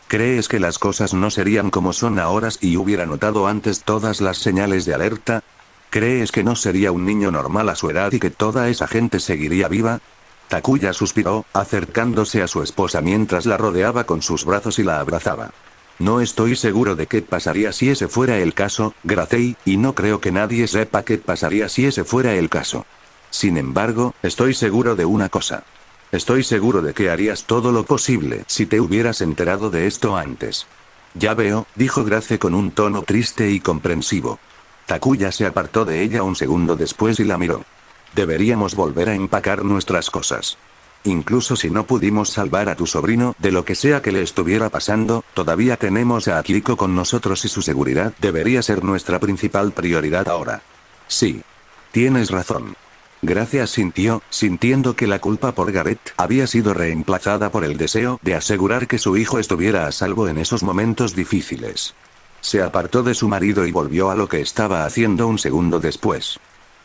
¿Crees que las cosas no serían como son ahora si hubiera notado antes todas las señales de alerta? ¿Crees que no sería un niño normal a su edad y que toda esa gente seguiría viva?» Takuya suspiró, acercándose a su esposa mientras la rodeaba con sus brazos y la abrazaba. No estoy seguro de qué pasaría si ese fuera el caso, Gracey, y no creo que nadie sepa qué pasaría si ese fuera el caso. Sin embargo, estoy seguro de una cosa. Estoy seguro de que harías todo lo posible si te hubieras enterado de esto antes. Ya veo, dijo Grace con un tono triste y comprensivo. Takuya se apartó de ella un segundo después y la miró. Deberíamos volver a empacar nuestras cosas. Incluso si no pudimos salvar a tu sobrino de lo que sea que le estuviera pasando, todavía tenemos a Akiko con nosotros y su seguridad debería ser nuestra principal prioridad ahora. Sí. Tienes razón. Gracias sintió, sintiendo que la culpa por Gareth había sido reemplazada por el deseo de asegurar que su hijo estuviera a salvo en esos momentos difíciles. Se apartó de su marido y volvió a lo que estaba haciendo un segundo después.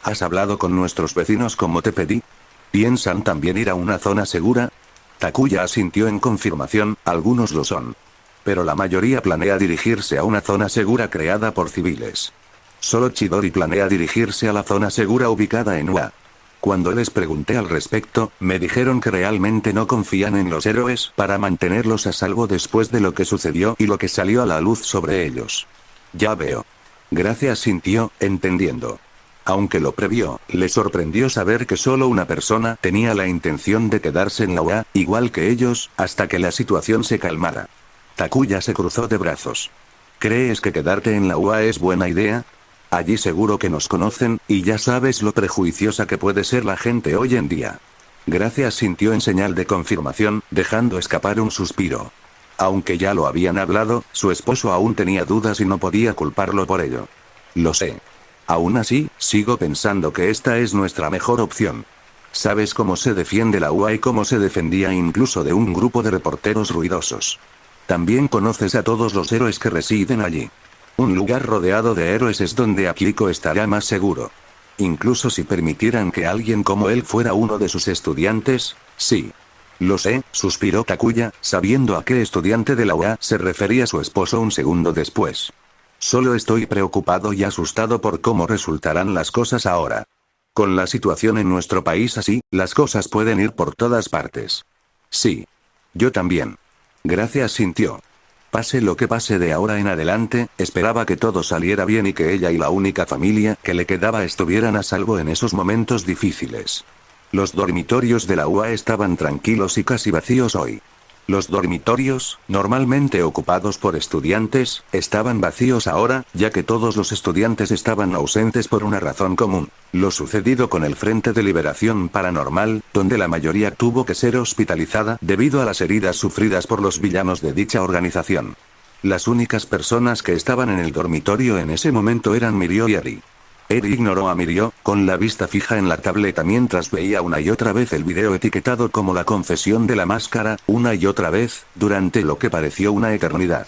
¿Has hablado con nuestros vecinos como te pedí? ¿Piensan también ir a una zona segura? Takuya asintió en confirmación, algunos lo son. Pero la mayoría planea dirigirse a una zona segura creada por civiles. Solo Chidori planea dirigirse a la zona segura ubicada en Ua. Cuando les pregunté al respecto, me dijeron que realmente no confían en los héroes para mantenerlos a salvo después de lo que sucedió y lo que salió a la luz sobre ellos. Ya veo. Gracias sintió, entendiendo. Aunque lo previó, le sorprendió saber que solo una persona tenía la intención de quedarse en la UA, igual que ellos, hasta que la situación se calmara. Takuya se cruzó de brazos. ¿Crees que quedarte en la UA es buena idea? Allí seguro que nos conocen, y ya sabes lo prejuiciosa que puede ser la gente hoy en día. Gracias sintió en señal de confirmación, dejando escapar un suspiro. Aunque ya lo habían hablado, su esposo aún tenía dudas y no podía culparlo por ello. Lo sé. Aún así, sigo pensando que esta es nuestra mejor opción. Sabes cómo se defiende la UA y cómo se defendía incluso de un grupo de reporteros ruidosos. También conoces a todos los héroes que residen allí. Un lugar rodeado de héroes es donde Akiko estará más seguro. Incluso si permitieran que alguien como él fuera uno de sus estudiantes, sí. Lo sé, suspiró Takuya, sabiendo a qué estudiante de la UA se refería su esposo un segundo después. Solo estoy preocupado y asustado por cómo resultarán las cosas ahora. Con la situación en nuestro país así, las cosas pueden ir por todas partes. Sí. Yo también. Gracias sintió. Pase lo que pase de ahora en adelante, esperaba que todo saliera bien y que ella y la única familia que le quedaba estuvieran a salvo en esos momentos difíciles. Los dormitorios de la UA estaban tranquilos y casi vacíos hoy. Los dormitorios, normalmente ocupados por estudiantes, estaban vacíos ahora, ya que todos los estudiantes estaban ausentes por una razón común: lo sucedido con el Frente de Liberación Paranormal, donde la mayoría tuvo que ser hospitalizada debido a las heridas sufridas por los villanos de dicha organización. Las únicas personas que estaban en el dormitorio en ese momento eran Mirio y Eri. Eri ignoró a Mirio, con la vista fija en la tableta mientras veía una y otra vez el video etiquetado como La Confesión de la Máscara, una y otra vez, durante lo que pareció una eternidad.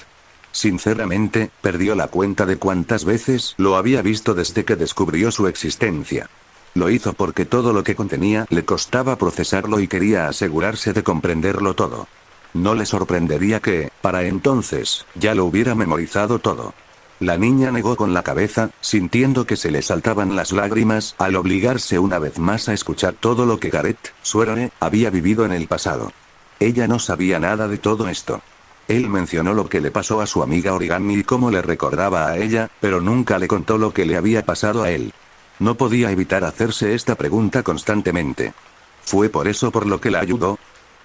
Sinceramente, perdió la cuenta de cuántas veces lo había visto desde que descubrió su existencia. Lo hizo porque todo lo que contenía le costaba procesarlo y quería asegurarse de comprenderlo todo. No le sorprendería que, para entonces, ya lo hubiera memorizado todo. La niña negó con la cabeza, sintiendo que se le saltaban las lágrimas al obligarse una vez más a escuchar todo lo que Gareth, su héroe, había vivido en el pasado. Ella no sabía nada de todo esto. Él mencionó lo que le pasó a su amiga Origami y cómo le recordaba a ella, pero nunca le contó lo que le había pasado a él. No podía evitar hacerse esta pregunta constantemente. ¿Fue por eso por lo que la ayudó?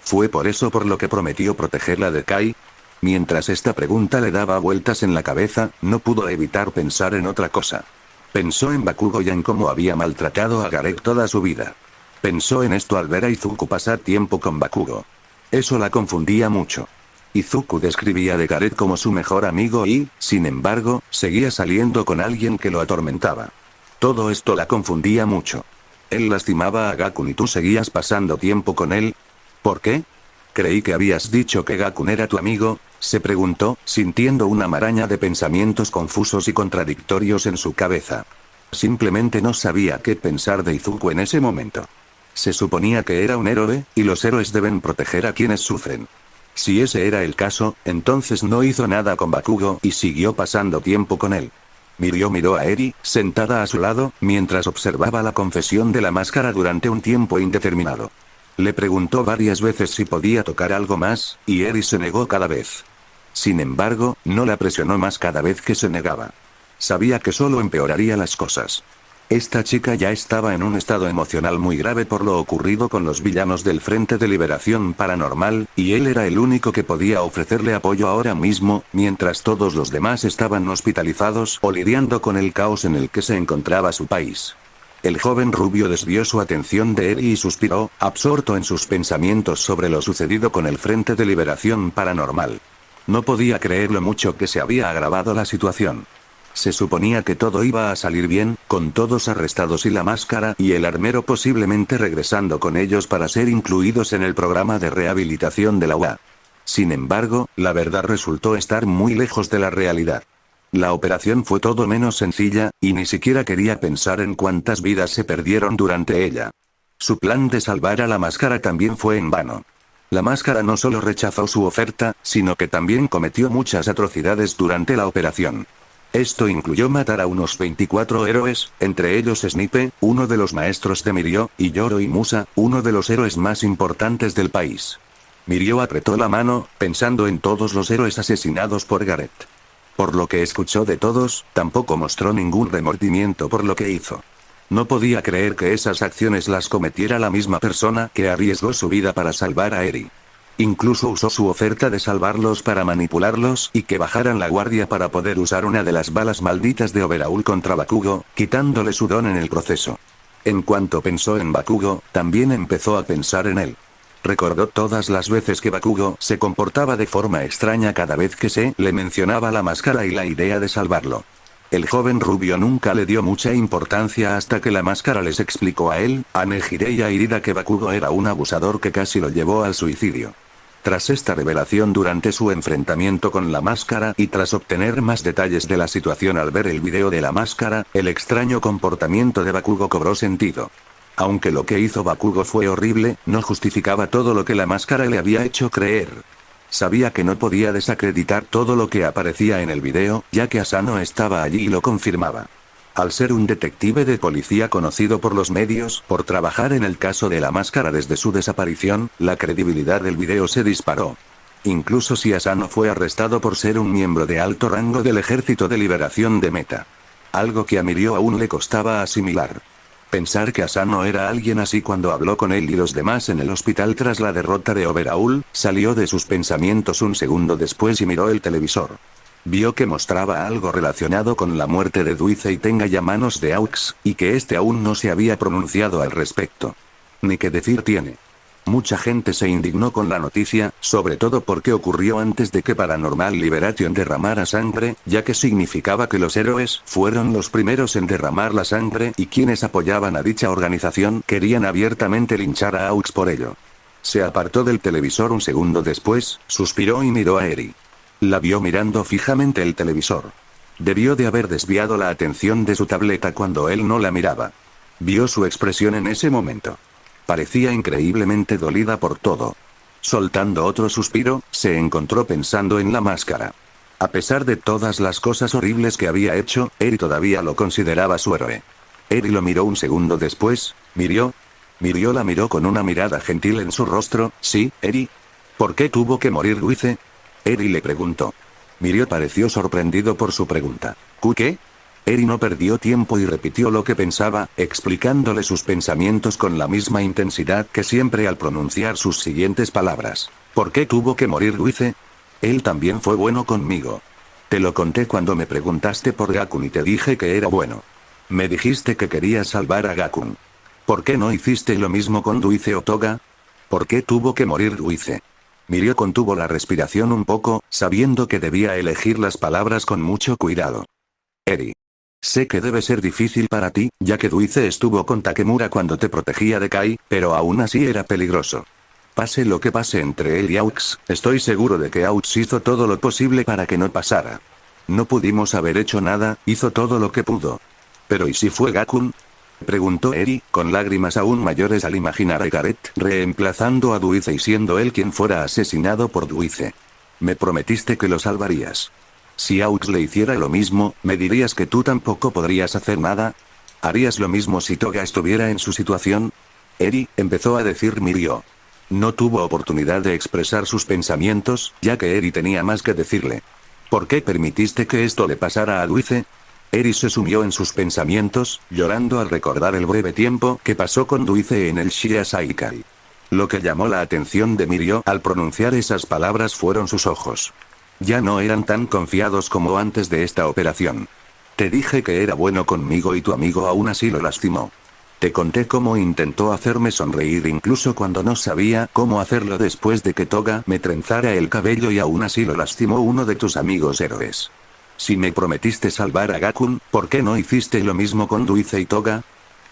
¿Fue por eso por lo que prometió protegerla de Kai? Mientras esta pregunta le daba vueltas en la cabeza, no pudo evitar pensar en otra cosa. Pensó en Bakugo y en cómo había maltratado a Gareth toda su vida. Pensó en esto al ver a Izuku pasar tiempo con Bakugo. Eso la confundía mucho. Izuku describía a Gareth como su mejor amigo y, sin embargo, seguía saliendo con alguien que lo atormentaba. Todo esto la confundía mucho. Él lastimaba a Gakun y tú seguías pasando tiempo con él. ¿Por qué? Creí que habías dicho que Gakun era tu amigo, se preguntó, sintiendo una maraña de pensamientos confusos y contradictorios en su cabeza. Simplemente no sabía qué pensar de Izuku en ese momento. Se suponía que era un héroe, y los héroes deben proteger a quienes sufren. Si ese era el caso, entonces no hizo nada con Bakugo y siguió pasando tiempo con él. Mirio miró a Eri, sentada a su lado, mientras observaba la confesión de la máscara durante un tiempo indeterminado. Le preguntó varias veces si podía tocar algo más, y Eri se negó cada vez. Sin embargo, no la presionó más cada vez que se negaba. Sabía que solo empeoraría las cosas. Esta chica ya estaba en un estado emocional muy grave por lo ocurrido con los villanos del Frente de Liberación Paranormal, y él era el único que podía ofrecerle apoyo ahora mismo, mientras todos los demás estaban hospitalizados o lidiando con el caos en el que se encontraba su país. El joven rubio desvió su atención de Eri y suspiró, absorto en sus pensamientos sobre lo sucedido con el Frente de Liberación Paranormal. No podía creer lo mucho que se había agravado la situación. Se suponía que todo iba a salir bien, con todos arrestados y la máscara y el armero posiblemente regresando con ellos para ser incluidos en el programa de rehabilitación de la UA. Sin embargo, la verdad resultó estar muy lejos de la realidad. La operación fue todo menos sencilla, y ni siquiera quería pensar en cuántas vidas se perdieron durante ella. Su plan de salvar a la máscara también fue en vano. La máscara no solo rechazó su oferta, sino que también cometió muchas atrocidades durante la operación. Esto incluyó matar a unos 24 héroes, entre ellos Snipe, uno de los maestros de Mirio, y Yoro y Musa, uno de los héroes más importantes del país. Mirio apretó la mano, pensando en todos los héroes asesinados por Gareth. Por lo que escuchó de todos, tampoco mostró ningún remordimiento por lo que hizo. No podía creer que esas acciones las cometiera la misma persona que arriesgó su vida para salvar a Eri. Incluso usó su oferta de salvarlos para manipularlos y que bajaran la guardia para poder usar una de las balas malditas de Overhaul contra Bakugo, quitándole su don en el proceso. En cuanto pensó en Bakugo, también empezó a pensar en él. Recordó todas las veces que Bakugo se comportaba de forma extraña cada vez que se le mencionaba la máscara y la idea de salvarlo. El joven rubio nunca le dio mucha importancia hasta que la máscara les explicó a él, a Nejire y a Irida que Bakugo era un abusador que casi lo llevó al suicidio. Tras esta revelación durante su enfrentamiento con la máscara y tras obtener más detalles de la situación al ver el video de la máscara, el extraño comportamiento de Bakugo cobró sentido. Aunque lo que hizo Bakugo fue horrible, no justificaba todo lo que la máscara le había hecho creer. Sabía que no podía desacreditar todo lo que aparecía en el video, ya que Asano estaba allí y lo confirmaba. Al ser un detective de policía conocido por los medios, por trabajar en el caso de la máscara desde su desaparición, la credibilidad del video se disparó. Incluso si Asano fue arrestado por ser un miembro de alto rango del Ejército de Liberación de Meta. Algo que a Mirio aún le costaba asimilar. Pensar que Asano era alguien así cuando habló con él y los demás en el hospital tras la derrota de Overhaul, salió de sus pensamientos un segundo después y miró el televisor. Vio que mostraba algo relacionado con la muerte de Duice y Tenga y a manos de Aux, y que este aún no se había pronunciado al respecto. Ni qué decir tiene. Mucha gente se indignó con la noticia, sobre todo porque ocurrió antes de que Paranormal Liberation derramara sangre, ya que significaba que los héroes fueron los primeros en derramar la sangre y quienes apoyaban a dicha organización querían abiertamente linchar a Aux por ello. Se apartó del televisor un segundo después, suspiró y miró a Eri. La vio mirando fijamente el televisor. Debió de haber desviado la atención de su tableta cuando él no la miraba. Vio su expresión en ese momento. Parecía increíblemente dolida por todo. Soltando otro suspiro, se encontró pensando en la máscara. A pesar de todas las cosas horribles que había hecho, Eri todavía lo consideraba su héroe. Eri lo miró un segundo después. Miró la miró con una mirada gentil en su rostro. ¿Sí, Eri? ¿Por qué tuvo que morir Luice? Eri le preguntó. Mirio pareció sorprendido por su pregunta. ¿Qué? Eri no perdió tiempo y repitió lo que pensaba, explicándole sus pensamientos con la misma intensidad que siempre al pronunciar sus siguientes palabras. ¿Por qué tuvo que morir Luice? Él también fue bueno conmigo. Te lo conté cuando me preguntaste por Gakun y te dije que era bueno. Me dijiste que querías salvar a Gakun. ¿Por qué no hiciste lo mismo con Luice o Toga? ¿Por qué tuvo que morir Luice? Mirio contuvo la respiración un poco, sabiendo que debía elegir las palabras con mucho cuidado. Eri. Sé que debe ser difícil para ti, ya que Luice estuvo con Takemura cuando te protegía de Kai, pero aún así era peligroso. Pase lo que pase entre él y Aux, estoy seguro de que Aux hizo todo lo posible para que no pasara. No pudimos haber hecho nada, hizo todo lo que pudo. ¿Pero y si fue Gakun? Preguntó Eri, con lágrimas aún mayores al imaginar a Gareth reemplazando a Luice y siendo él quien fuera asesinado por Luice. Me prometiste que lo salvarías. Si Aux le hiciera lo mismo, ¿me dirías que tú tampoco podrías hacer nada? ¿Harías lo mismo si Toga estuviera en su situación? Eri, empezó a decir Mirio. No tuvo oportunidad de expresar sus pensamientos, ya que Eri tenía más que decirle. ¿Por qué permitiste que esto le pasara a Luice? Eri se sumió en sus pensamientos, llorando al recordar el breve tiempo que pasó con Luice en el Shia Saikai. Lo que llamó la atención de Mirio al pronunciar esas palabras fueron sus ojos. Ya no eran tan confiados como antes de esta operación. Te dije que era bueno conmigo y tu amigo aún así lo lastimó. Te conté cómo intentó hacerme sonreír incluso cuando no sabía cómo hacerlo después de que Toga me trenzara el cabello y aún así lo lastimó uno de tus amigos héroes. Si me prometiste salvar a Gakun, ¿por qué no hiciste lo mismo con Luice y Toga?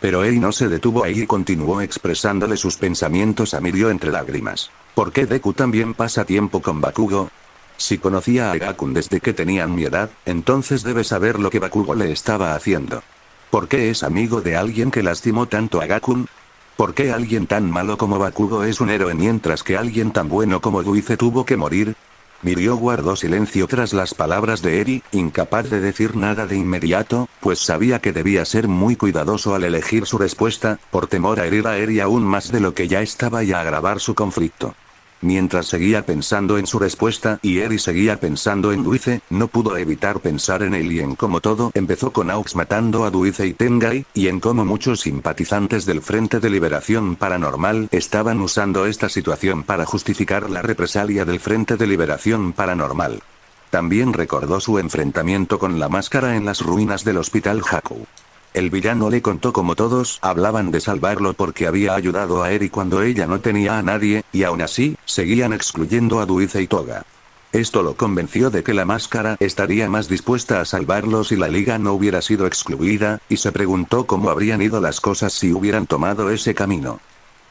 Pero él no se detuvo ahí y continuó expresándole sus pensamientos a Mirio entre lágrimas. ¿Por qué Deku también pasa tiempo con Bakugo? Si conocía a Gakun desde que tenían mi edad, entonces debe saber lo que Bakugo le estaba haciendo. ¿Por qué es amigo de alguien que lastimó tanto a Gakun? ¿Por qué alguien tan malo como Bakugo es un héroe mientras que alguien tan bueno como Luice tuvo que morir? Mirio guardó silencio tras las palabras de Eri, incapaz de decir nada de inmediato, pues sabía que debía ser muy cuidadoso al elegir su respuesta, por temor a herir a Eri aún más de lo que ya estaba y a agravar su conflicto. Mientras seguía pensando en su respuesta y Eri seguía pensando en Luice, no pudo evitar pensar en él y en cómo todo empezó con Aux matando a Luice y Tengai, y en cómo muchos simpatizantes del Frente de Liberación Paranormal estaban usando esta situación para justificar la represalia del Frente de Liberación Paranormal. También recordó su enfrentamiento con la máscara en las ruinas del Hospital Haku. El villano le contó cómo todos hablaban de salvarlo porque había ayudado a Eri cuando ella no tenía a nadie, y aún así, seguían excluyendo a Luice y Toga. Esto lo convenció de que la máscara estaría más dispuesta a salvarlos si la liga no hubiera sido excluida, y se preguntó cómo habrían ido las cosas si hubieran tomado ese camino.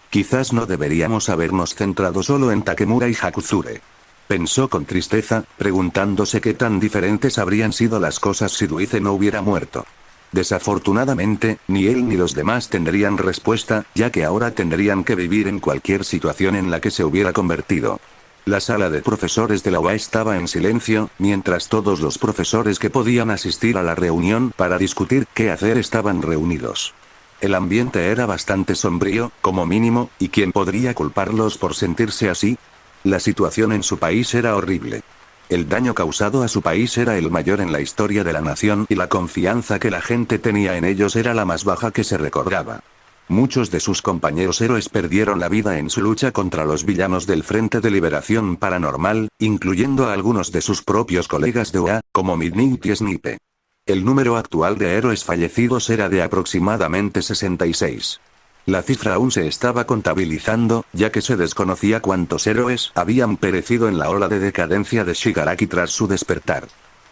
Quizás no deberíamos habernos centrado solo en Takemura y Hakuzure. Pensó con tristeza, preguntándose qué tan diferentes habrían sido las cosas si Luice no hubiera muerto. Desafortunadamente, ni él ni los demás tendrían respuesta, ya que ahora tendrían que vivir en cualquier situación en la que se hubiera convertido. La sala de profesores de la UA estaba en silencio, mientras todos los profesores que podían asistir a la reunión para discutir qué hacer estaban reunidos. El ambiente era bastante sombrío, como mínimo, ¿y quién podría culparlos por sentirse así? La situación en su país era horrible. El daño causado a su país era el mayor en la historia de la nación y la confianza que la gente tenía en ellos era la más baja que se recordaba. Muchos de sus compañeros héroes perdieron la vida en su lucha contra los villanos del Frente de Liberación Paranormal, incluyendo a algunos de sus propios colegas de UA, como Midnight y Snipe. El número actual de héroes fallecidos era de aproximadamente 66. La cifra aún se estaba contabilizando, ya que se desconocía cuántos héroes habían perecido en la ola de decadencia de Shigaraki tras su despertar.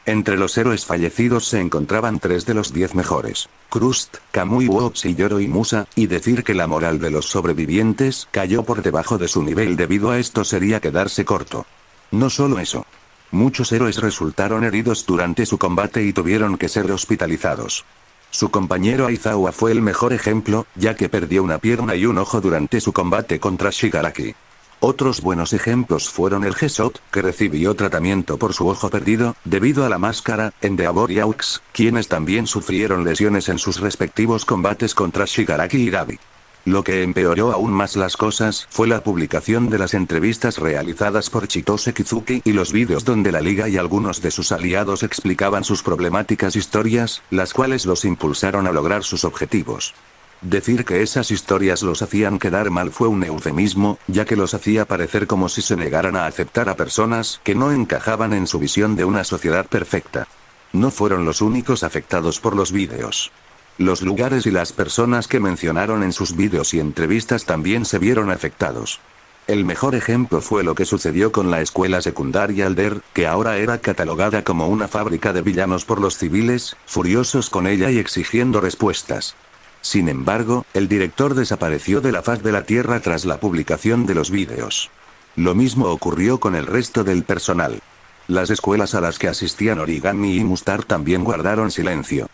Entre los héroes fallecidos se encontraban 3 de los 10 mejores: Crust, Kamui Wops y Yoro y Musa, y decir que la moral de los sobrevivientes cayó por debajo de su nivel debido a esto sería quedarse corto. No solo eso. Muchos héroes resultaron heridos durante su combate y tuvieron que ser hospitalizados. Su compañero Aizawa fue el mejor ejemplo, ya que perdió una pierna y un ojo durante su combate contra Shigaraki. Otros buenos ejemplos fueron el Gesot, que recibió tratamiento por su ojo perdido, debido a la máscara, Endeavor y Aux, quienes también sufrieron lesiones en sus respectivos combates contra Shigaraki y Gabi. Lo que empeoró aún más las cosas fue la publicación de las entrevistas realizadas por Chitose Kizuki y los vídeos donde la liga y algunos de sus aliados explicaban sus problemáticas historias, las cuales los impulsaron a lograr sus objetivos. Decir que esas historias los hacían quedar mal fue un eufemismo, ya que los hacía parecer como si se negaran a aceptar a personas que no encajaban en su visión de una sociedad perfecta. No fueron los únicos afectados por los vídeos. Los lugares y las personas que mencionaron en sus vídeos y entrevistas también se vieron afectados. El mejor ejemplo fue lo que sucedió con la escuela secundaria Alder, que ahora era catalogada como una fábrica de villanos por los civiles, furiosos con ella y exigiendo respuestas. Sin embargo, el director desapareció de la faz de la tierra tras la publicación de los vídeos. Lo mismo ocurrió con el resto del personal. Las escuelas a las que asistían Origami y Mustar también guardaron silencio.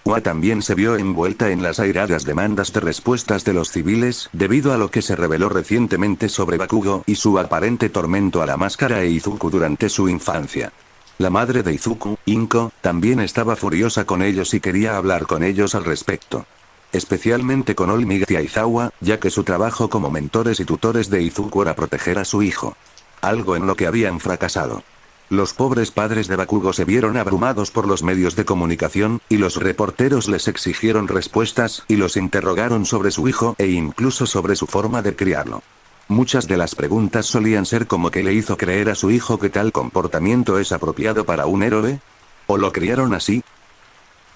UA también se vio envuelta en las airadas demandas de respuestas de los civiles, debido a lo que se reveló recientemente sobre Bakugo y su aparente tormento a la máscara e Izuku durante su infancia. La madre de Izuku, Inko, también estaba furiosa con ellos y quería hablar con ellos al respecto. Especialmente con All Might y Aizawa, ya que su trabajo como mentores y tutores de Izuku era proteger a su hijo. Algo en lo que habían fracasado. Los pobres padres de Bakugo se vieron abrumados por los medios de comunicación, y los reporteros les exigieron respuestas, y los interrogaron sobre su hijo e incluso sobre su forma de criarlo. Muchas de las preguntas solían ser como ¿qué le hizo creer a su hijo que tal comportamiento es apropiado para un héroe? ¿O lo criaron así?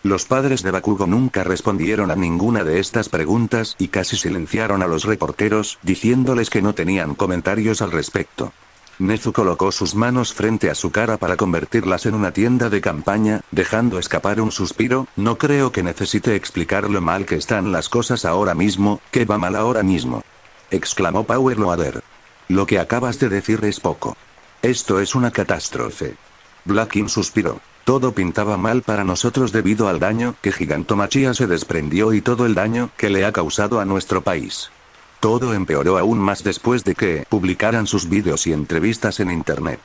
Los padres de Bakugo nunca respondieron a ninguna de estas preguntas y casi silenciaron a los reporteros, diciéndoles que no tenían comentarios al respecto. Nezu colocó sus manos frente a su cara para convertirlas en una tienda de campaña, dejando escapar un suspiro. No creo que necesite explicar lo mal que están las cosas ahora mismo, que va mal ahora mismo. Exclamó Power Loader. Lo que acabas de decir es poco. Esto es una catástrofe. Blackin suspiró. Todo pintaba mal para nosotros debido al daño que Gigantomachia se desprendió y todo el daño que le ha causado a nuestro país. Todo empeoró aún más después de que publicaran sus vídeos y entrevistas en internet.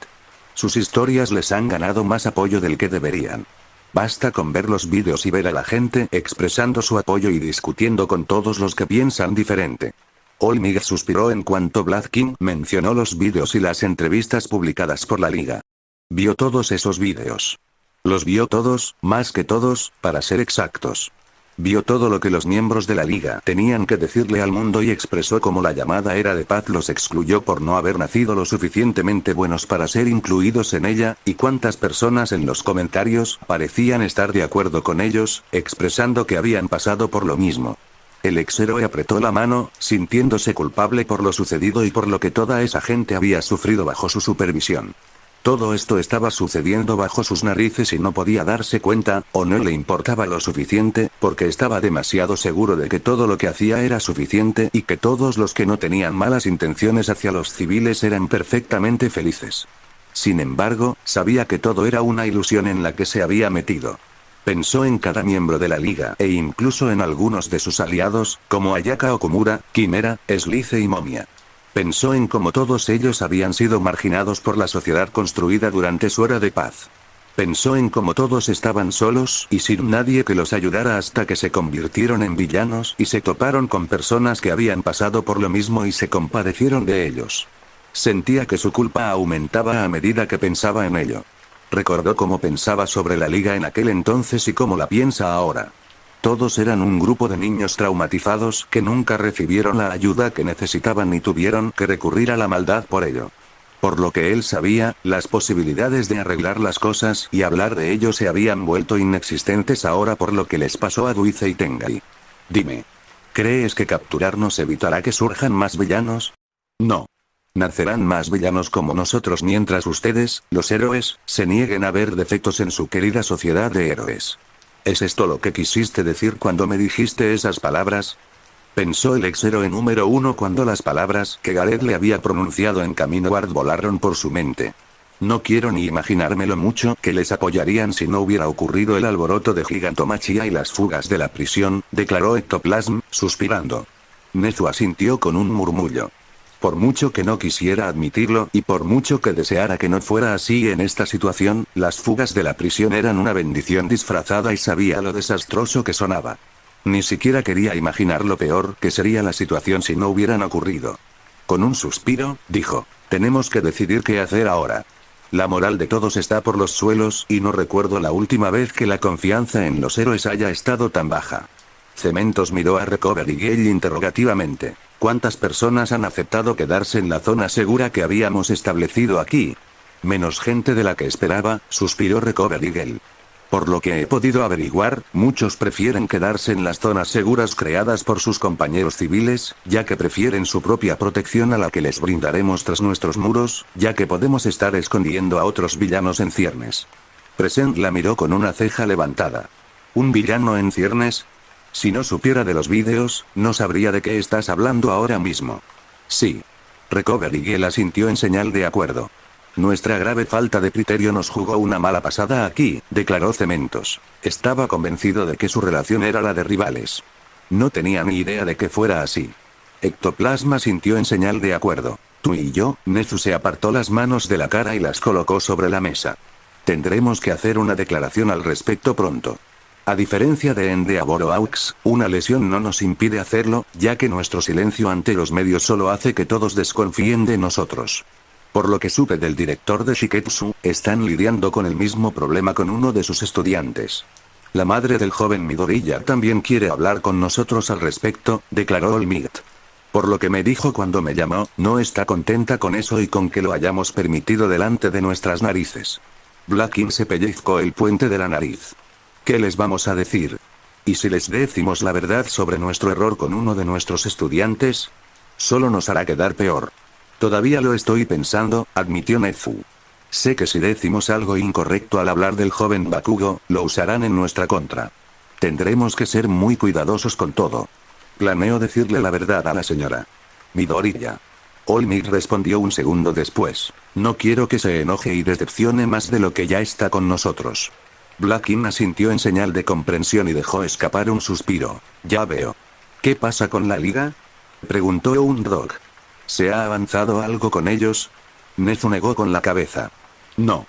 Sus historias les han ganado más apoyo del que deberían. Basta con ver los vídeos y ver a la gente expresando su apoyo y discutiendo con todos los que piensan diferente. All Might suspiró en cuanto Blackin mencionó los vídeos y las entrevistas publicadas por la liga. Vio todos esos vídeos. Los vio todos, más que todos, para ser exactos. Vio todo lo que los miembros de la liga tenían que decirle al mundo y expresó cómo la llamada era de paz los excluyó por no haber nacido lo suficientemente buenos para ser incluidos en ella, y cuántas personas en los comentarios parecían estar de acuerdo con ellos, expresando que habían pasado por lo mismo. El exhéroe apretó la mano, sintiéndose culpable por lo sucedido y por lo que toda esa gente había sufrido bajo su supervisión. Todo esto estaba sucediendo bajo sus narices y no podía darse cuenta, o no le importaba lo suficiente, porque estaba demasiado seguro de que todo lo que hacía era suficiente y que todos los que no tenían malas intenciones hacia los civiles eran perfectamente felices. Sin embargo, sabía que todo era una ilusión en la que se había metido. Pensó en cada miembro de la liga e incluso en algunos de sus aliados, como Ayaka Okumura, Quimera, Slice y Momia. Pensó en cómo todos ellos habían sido marginados por la sociedad construida durante su era de paz. Pensó en cómo todos estaban solos y sin nadie que los ayudara hasta que se convirtieron en villanos y se toparon con personas que habían pasado por lo mismo y se compadecieron de ellos. Sentía que su culpa aumentaba a medida que pensaba en ello. Recordó cómo pensaba sobre la liga en aquel entonces y cómo la piensa ahora. Todos eran un grupo de niños traumatizados que nunca recibieron la ayuda que necesitaban ni tuvieron que recurrir a la maldad por ello. Por lo que él sabía, las posibilidades de arreglar las cosas y hablar de ello se habían vuelto inexistentes ahora por lo que les pasó a Duice y Tengai. Dime. ¿Crees que capturarnos evitará que surjan más villanos? No. Nacerán más villanos como nosotros mientras ustedes, los héroes, se nieguen a ver defectos en su querida sociedad de héroes. ¿Es esto lo que quisiste decir cuando me dijiste esas palabras? Pensó el ex-héroe número 1 cuando las palabras que Gareth le había pronunciado en Camino Ward volaron por su mente. No quiero ni imaginarme lo mucho que les apoyarían si no hubiera ocurrido el alboroto de Gigantomachia y las fugas de la prisión, declaró Ectoplasm, suspirando. Nezu asintió con un murmullo. Por mucho que no quisiera admitirlo y por mucho que deseara que no fuera así en esta situación, las fugas de la prisión eran una bendición disfrazada y sabía lo desastroso que sonaba. Ni siquiera quería imaginar lo peor que sería la situación si no hubieran ocurrido. Con un suspiro, dijo, tenemos que decidir qué hacer ahora. La moral de todos está por los suelos y no recuerdo la última vez que la confianza en los héroes haya estado tan baja. Cementos miró a Recovery Gale interrogativamente. ¿Cuántas personas han aceptado quedarse en la zona segura que habíamos establecido aquí? Menos gente de la que esperaba, suspiró Recovery Gale. Por lo que he podido averiguar, muchos prefieren quedarse en las zonas seguras creadas por sus compañeros civiles, ya que prefieren su propia protección a la que les brindaremos tras nuestros muros, ya que podemos estar escondiendo a otros villanos en ciernes. Present la miró con una ceja levantada. ¿Un villano en ciernes? Si no supiera de los vídeos, no sabría de qué estás hablando ahora mismo. Sí. Recovery Gale asintió en señal de acuerdo. Nuestra grave falta de criterio nos jugó una mala pasada aquí, declaró Cementos. Estaba convencido de que su relación era la de rivales. No tenía ni idea de que fuera así. Ectoplasma sintió en señal de acuerdo. Tú y yo, Nezu se apartó las manos de la cara y las colocó sobre la mesa. Tendremos que hacer una declaración al respecto pronto. A diferencia de Endeavoraux, una lesión no nos impide hacerlo, ya que nuestro silencio ante los medios solo hace que todos desconfíen de nosotros. Por lo que supe del director de Shiketsu, están lidiando con el mismo problema con uno de sus estudiantes. La madre del joven Midoriya también quiere hablar con nosotros al respecto, declaró Olmigt. Por lo que me dijo cuando me llamó, no está contenta con eso y con que lo hayamos permitido delante de nuestras narices. Blackin se pellizcó el puente de la nariz. ¿Qué les vamos a decir? ¿Y si les decimos la verdad sobre nuestro error con uno de nuestros estudiantes? Solo nos hará quedar peor. Todavía lo estoy pensando, admitió Nezu. Sé que si decimos algo incorrecto al hablar del joven Bakugo, lo usarán en nuestra contra. Tendremos que ser muy cuidadosos con todo. Planeo decirle la verdad a la señora Midoriya. Olmigt respondió un segundo después. No quiero que se enoje y decepcione más de lo que ya está con nosotros. Blackin asintió en señal de comprensión y dejó escapar un suspiro. Ya veo. ¿Qué pasa con la liga? Preguntó Undog. ¿Se ha avanzado algo con ellos? Nezu negó con la cabeza. No.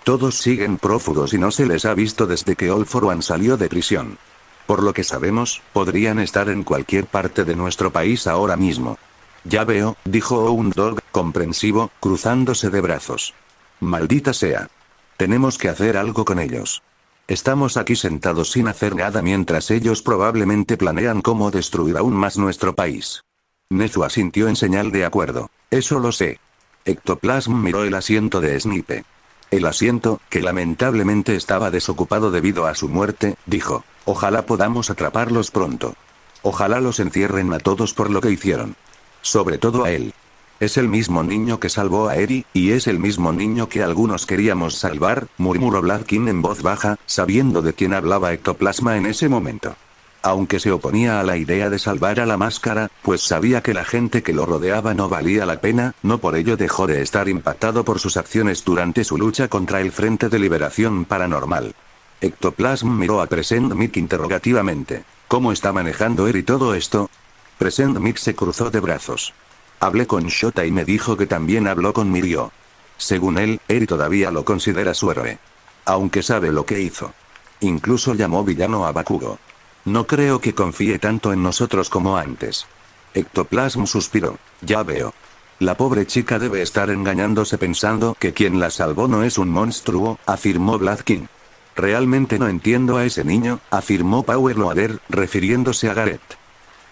Todos siguen prófugos y no se les ha visto desde que All For One salió de prisión. Por lo que sabemos, podrían estar en cualquier parte de nuestro país ahora mismo. Ya veo, dijo Undog, comprensivo, cruzándose de brazos. Maldita sea. Tenemos que hacer algo con ellos. Estamos aquí sentados sin hacer nada mientras ellos probablemente planean cómo destruir aún más nuestro país. Nezu asintió en señal de acuerdo. Eso lo sé. Ectoplasm miró el asiento de Snipe. El asiento, que lamentablemente estaba desocupado debido a su muerte, dijo. Ojalá podamos atraparlos pronto. Ojalá los encierren a todos por lo que hicieron. Sobre todo a él. Es el mismo niño que salvó a Eri, y es el mismo niño que algunos queríamos salvar, murmuró Blackin en voz baja, sabiendo de quién hablaba Ectoplasma en ese momento. Aunque se oponía a la idea de salvar a la máscara, pues sabía que la gente que lo rodeaba no valía la pena, no por ello dejó de estar impactado por sus acciones durante su lucha contra el Frente de Liberación Paranormal. Ectoplasm miró a Present Mic interrogativamente. ¿Cómo está manejando Eri todo esto? Present Mic se cruzó de brazos. Hablé con Shota y me dijo que también habló con Mirio. Según él, Eri todavía lo considera su héroe. Aunque sabe lo que hizo. Incluso llamó villano a Bakugo. No creo que confíe tanto en nosotros como antes. Ectoplasm suspiró. Ya veo. La pobre chica debe estar engañándose pensando que quien la salvó no es un monstruo, afirmó Blackin. Realmente no entiendo a ese niño, afirmó Power Loader, refiriéndose a Gareth.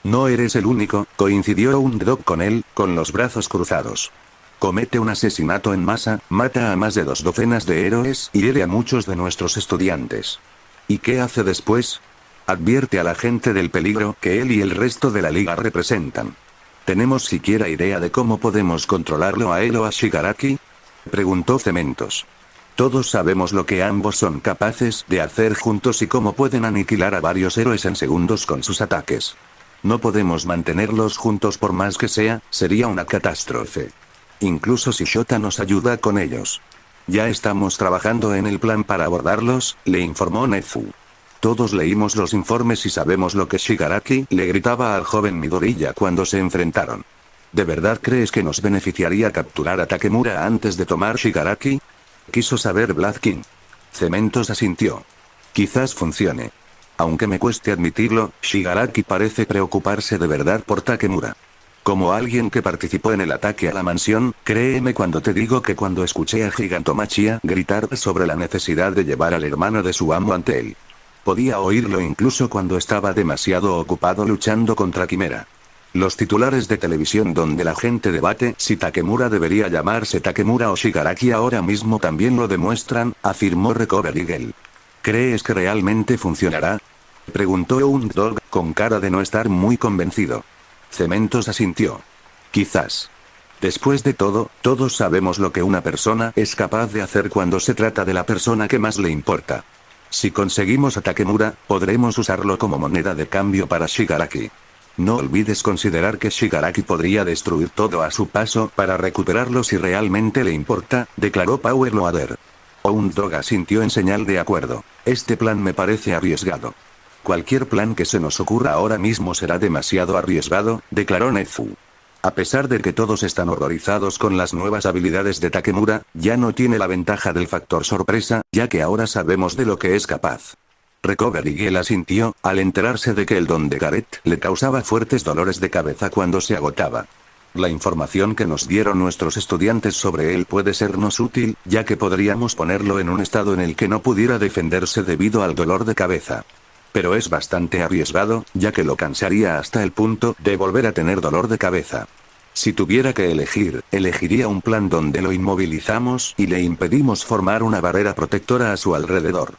No eres el único, coincidió Undog con él, con los brazos cruzados. Comete un asesinato en masa, mata a más de 2 docenas de héroes y hiere a muchos de nuestros estudiantes. ¿Y qué hace después? Advierte a la gente del peligro que él y el resto de la liga representan. ¿Tenemos siquiera idea de cómo podemos controlarlo a él o a Shigaraki? Preguntó Cementos. Todos sabemos lo que ambos son capaces de hacer juntos y cómo pueden aniquilar a varios héroes en segundos con sus ataques. No podemos mantenerlos juntos por más que sea, sería una catástrofe. Incluso si Shota nos ayuda con ellos. Ya estamos trabajando en el plan para abordarlos, le informó Nezu. Todos leímos los informes y sabemos lo que Shigaraki le gritaba al joven Midoriya cuando se enfrentaron. ¿De verdad crees que nos beneficiaría capturar a Takemura antes de tomar Shigaraki? Quiso saber Blood King. Cementos asintió. Quizás funcione. Aunque me cueste admitirlo, Shigaraki parece preocuparse de verdad por Takemura. Como alguien que participó en el ataque a la mansión, créeme cuando te digo que cuando escuché a Gigantomachia gritar sobre la necesidad de llevar al hermano de su amo ante él. Podía oírlo incluso cuando estaba demasiado ocupado luchando contra Quimera. Los titulares de televisión donde la gente debate si Takemura debería llamarse Takemura o Shigaraki ahora mismo también lo demuestran, afirmó Recover Eagle. ¿Crees que realmente funcionará? Preguntó un dog, con cara de no estar muy convencido. Cementos asintió. Quizás. Después de todo, todos sabemos lo que una persona es capaz de hacer cuando se trata de la persona que más le importa. Si conseguimos a Takemura, podremos usarlo como moneda de cambio para Shigaraki. No olvides considerar que Shigaraki podría destruir todo a su paso para recuperarlo si realmente le importa, declaró Power Loader. Dog asintió en señal de acuerdo. Este plan me parece arriesgado. Cualquier plan que se nos ocurra ahora mismo será demasiado arriesgado, declaró Nezu. A pesar de que todos están horrorizados con las nuevas habilidades de Takemura, ya no tiene la ventaja del factor sorpresa, ya que ahora sabemos de lo que es capaz. Recover Eagle asintió, al enterarse de que el don de Gareth le causaba fuertes dolores de cabeza cuando se agotaba. La información que nos dieron nuestros estudiantes sobre él puede sernos útil, ya que podríamos ponerlo en un estado en el que no pudiera defenderse debido al dolor de cabeza. Pero es bastante arriesgado, ya que lo cansaría hasta el punto de volver a tener dolor de cabeza. Si tuviera que elegir, elegiría un plan donde lo inmovilizamos y le impedimos formar una barrera protectora a su alrededor.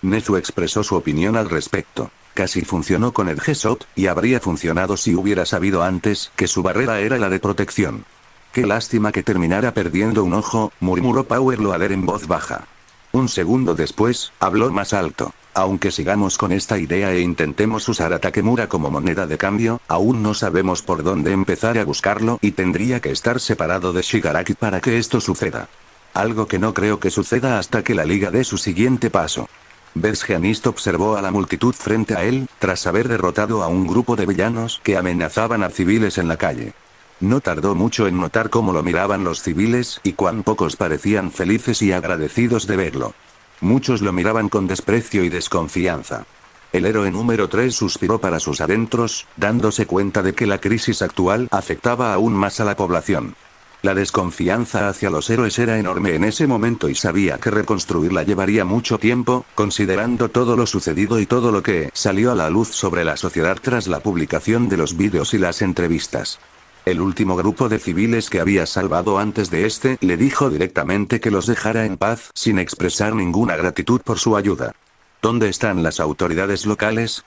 Nezu expresó su opinión al respecto. Casi funcionó con el G-Shot, y habría funcionado si hubiera sabido antes que su barrera era la de protección. Qué lástima que terminara perdiendo un ojo, murmuró Power Loader en voz baja. Un segundo después, habló más alto. Aunque sigamos con esta idea e intentemos usar a Takemura como moneda de cambio, aún no sabemos por dónde empezar a buscarlo y tendría que estar separado de Shigaraki para que esto suceda. Algo que no creo que suceda hasta que la liga dé su siguiente paso. Bezgeanist observó a la multitud frente a él, tras haber derrotado a un grupo de villanos que amenazaban a civiles en la calle. No tardó mucho en notar cómo lo miraban los civiles y cuán pocos parecían felices y agradecidos de verlo. Muchos lo miraban con desprecio y desconfianza. El héroe número 3 suspiró para sus adentros, dándose cuenta de que la crisis actual afectaba aún más a la población. La desconfianza hacia los héroes era enorme en ese momento y sabía que reconstruirla llevaría mucho tiempo, considerando todo lo sucedido y todo lo que salió a la luz sobre la sociedad tras la publicación de los vídeos y las entrevistas. El último grupo de civiles que había salvado antes de este le dijo directamente que los dejara en paz, sin expresar ninguna gratitud por su ayuda. ¿Dónde están las autoridades locales?,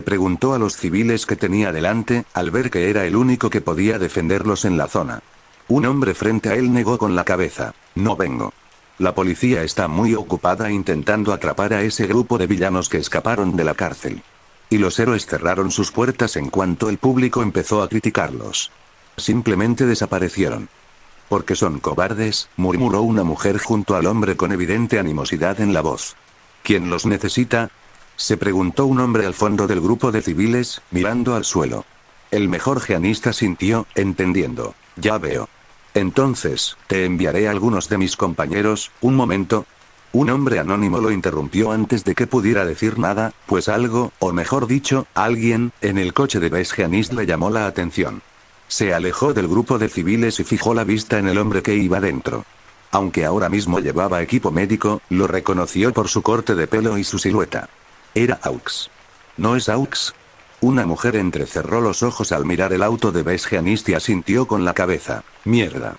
preguntó a los civiles que tenía delante, al ver que era el único que podía defenderlos en la zona. Un hombre frente a él negó con la cabeza. No vengo. La policía está muy ocupada intentando atrapar a ese grupo de villanos que escaparon de la cárcel. Y los héroes cerraron sus puertas en cuanto el público empezó a criticarlos. Simplemente desaparecieron. Porque son cobardes, murmuró una mujer junto al hombre con evidente animosidad en la voz. ¿Quién los necesita?, se preguntó un hombre al fondo del grupo de civiles, mirando al suelo. El mejor geanista sintió, entendiendo. Ya veo. Entonces, te enviaré a algunos de mis compañeros, un momento. Un hombre anónimo lo interrumpió antes de que pudiera decir nada, pues algo, o mejor dicho, alguien, en el coche de Bezgeanist le llamó la atención. Se alejó del grupo de civiles y fijó la vista en el hombre que iba dentro. Aunque ahora mismo llevaba equipo médico, lo reconoció por su corte de pelo y su silueta. Era Aux. ¿No es Aux? Una mujer entrecerró los ojos al mirar el auto de Bezgeanist y asintió con la cabeza. Mierda.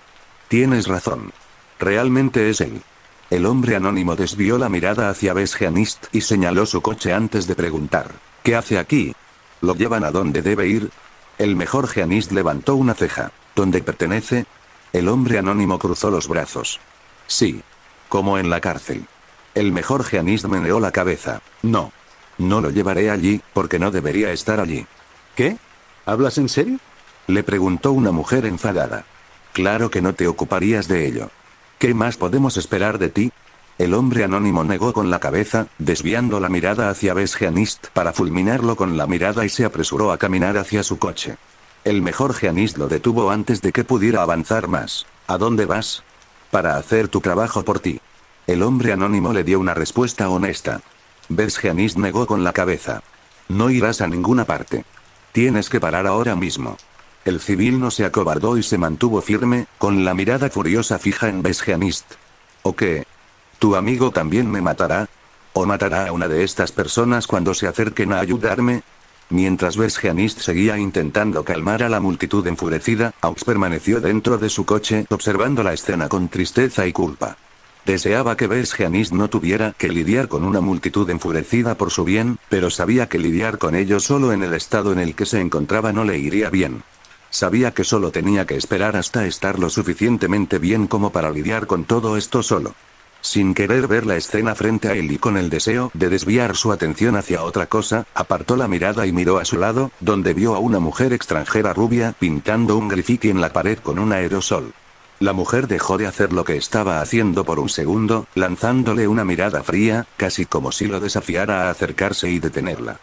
Tienes razón. Realmente es él. El hombre anónimo desvió la mirada hacia Bezgeanist y señaló su coche antes de preguntar. ¿Qué hace aquí? ¿Lo llevan a donde debe ir? El mejor geanist levantó una ceja. ¿Dónde pertenece? El hombre anónimo cruzó los brazos. Sí. Como en la cárcel. El mejor geanist meneó la cabeza. No. No lo llevaré allí, porque no debería estar allí. ¿Qué? ¿Hablas en serio?, le preguntó una mujer enfadada. Claro que no te ocuparías de ello. ¿Qué más podemos esperar de ti? El hombre anónimo negó con la cabeza, desviando la mirada hacia Besgeanist para fulminarlo con la mirada y se apresuró a caminar hacia su coche. El mejor Geanist lo detuvo antes de que pudiera avanzar más. ¿A dónde vas? Para hacer tu trabajo por ti. El hombre anónimo le dio una respuesta honesta. Besgeanist negó con la cabeza. No irás a ninguna parte. Tienes que parar ahora mismo. El civil no se acobardó y se mantuvo firme, con la mirada furiosa fija en Besgeanist. ¿O qué? ¿Tu amigo también me matará? ¿O matará a una de estas personas cuando se acerquen a ayudarme? Mientras Besgeanist seguía intentando calmar a la multitud enfurecida, Aux permaneció dentro de su coche observando la escena con tristeza y culpa. Deseaba que Besgeanist no tuviera que lidiar con una multitud enfurecida por su bien, pero sabía que lidiar con ellos solo en el estado en el que se encontraba no le iría bien. Sabía que solo tenía que esperar hasta estar lo suficientemente bien como para lidiar con todo esto solo. Sin querer ver la escena frente a él y con el deseo de desviar su atención hacia otra cosa, apartó la mirada y miró a su lado, donde vio a una mujer extranjera rubia pintando un graffiti en la pared con un aerosol. La mujer dejó de hacer lo que estaba haciendo por un segundo, lanzándole una mirada fría, casi como si lo desafiara a acercarse y detenerla.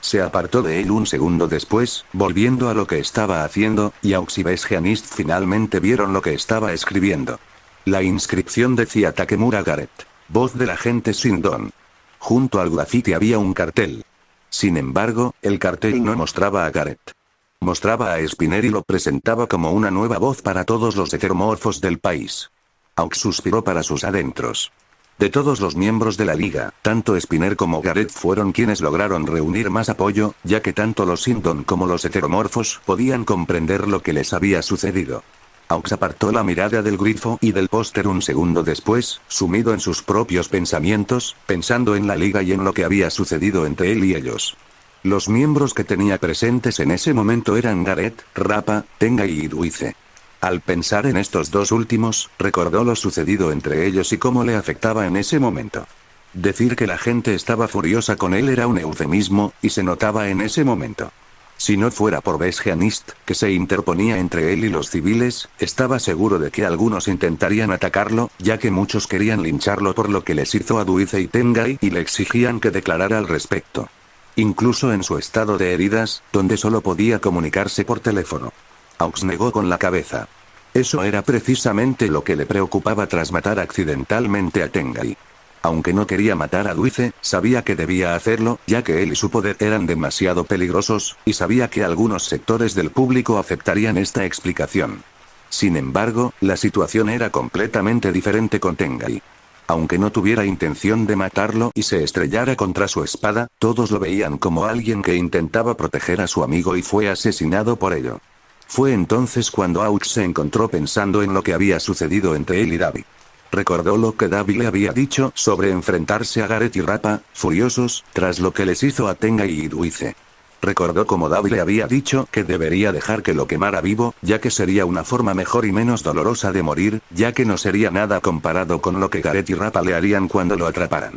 Se apartó de él un segundo después, volviendo a lo que estaba haciendo, y Aux y Besgeanist finalmente vieron lo que estaba escribiendo. La inscripción decía Takemura Garrett. Voz del agente Shindon. Junto al graffiti había un cartel. Sin embargo, el cartel no mostraba a Garrett. Mostraba a Spinner y lo presentaba como una nueva voz para todos los heteromorfos del país. Aux suspiró para sus adentros. De todos los miembros de la liga, tanto Spinner como Garrett fueron quienes lograron reunir más apoyo, ya que tanto los Shindon como los heteromorfos podían comprender lo que les había sucedido. Aux apartó la mirada del grifo y del póster un segundo después, sumido en sus propios pensamientos, pensando en la liga y en lo que había sucedido entre él y ellos. Los miembros que tenía presentes en ese momento eran Garrett, Rappa, Tengai y Iruize. Al pensar en estos dos últimos, recordó lo sucedido entre ellos y cómo le afectaba en ese momento. Decir que la gente estaba furiosa con él era un eufemismo, y se notaba en ese momento. Si no fuera por Besgeanist, que se interponía entre él y los civiles, estaba seguro de que algunos intentarían atacarlo, ya que muchos querían lincharlo por lo que les hizo a Iruize y Tengai y le exigían que declarara al respecto. Incluso en su estado de heridas, donde solo podía comunicarse por teléfono. Aux negó con la cabeza. Eso era precisamente lo que le preocupaba tras matar accidentalmente a Tengai. Aunque no quería matar a Iruize, sabía que debía hacerlo, ya que él y su poder eran demasiado peligrosos, y sabía que algunos sectores del público aceptarían esta explicación. Sin embargo, la situación era completamente diferente con Tengai. Aunque no tuviera intención de matarlo y se estrellara contra su espada, todos lo veían como alguien que intentaba proteger a su amigo y fue asesinado por ello. Fue entonces cuando Aux se encontró pensando en lo que había sucedido entre él y Davi. Recordó lo que Davi le había dicho sobre enfrentarse a Garrett y Rappa, furiosos, tras lo que les hizo a Tengai y Iruize. Recordó como Davi le había dicho que debería dejar que lo quemara vivo, ya que sería una forma mejor y menos dolorosa de morir, ya que no sería nada comparado con lo que Garrett y Rappa le harían cuando lo atraparan.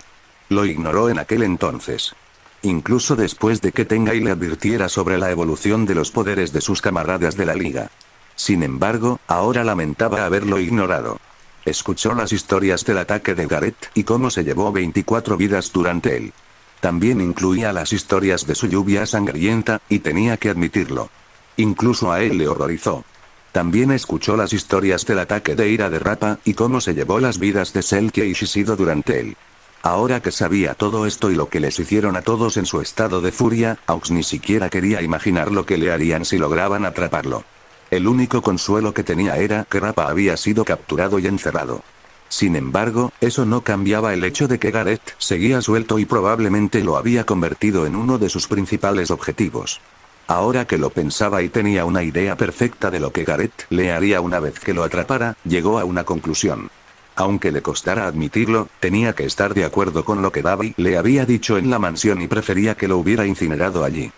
Lo ignoró en aquel entonces. Incluso después de que Tengai le advirtiera sobre la evolución de los poderes de sus camaradas de la liga. Sin embargo, ahora lamentaba haberlo ignorado. Escuchó las historias del ataque de Garrett y cómo se llevó 24 vidas durante él. También incluía las historias de su lluvia sangrienta, y tenía que admitirlo. Incluso a él le horrorizó. También escuchó las historias del ataque de ira de Rappa, y cómo se llevó las vidas de Selkie y Shishido durante él. Ahora que sabía todo esto y lo que les hicieron a todos en su estado de furia, Aux ni siquiera quería imaginar lo que le harían si lograban atraparlo. El único consuelo que tenía era que Rappa había sido capturado y encerrado. Sin embargo, eso no cambiaba el hecho de que Garrett seguía suelto y probablemente lo había convertido en uno de sus principales objetivos. Ahora que lo pensaba y tenía una idea perfecta de lo que Garrett le haría una vez que lo atrapara, llegó a una conclusión. Aunque le costara admitirlo, tenía que estar de acuerdo con lo que Davi le había dicho en la mansión y prefería que lo hubiera incinerado allí.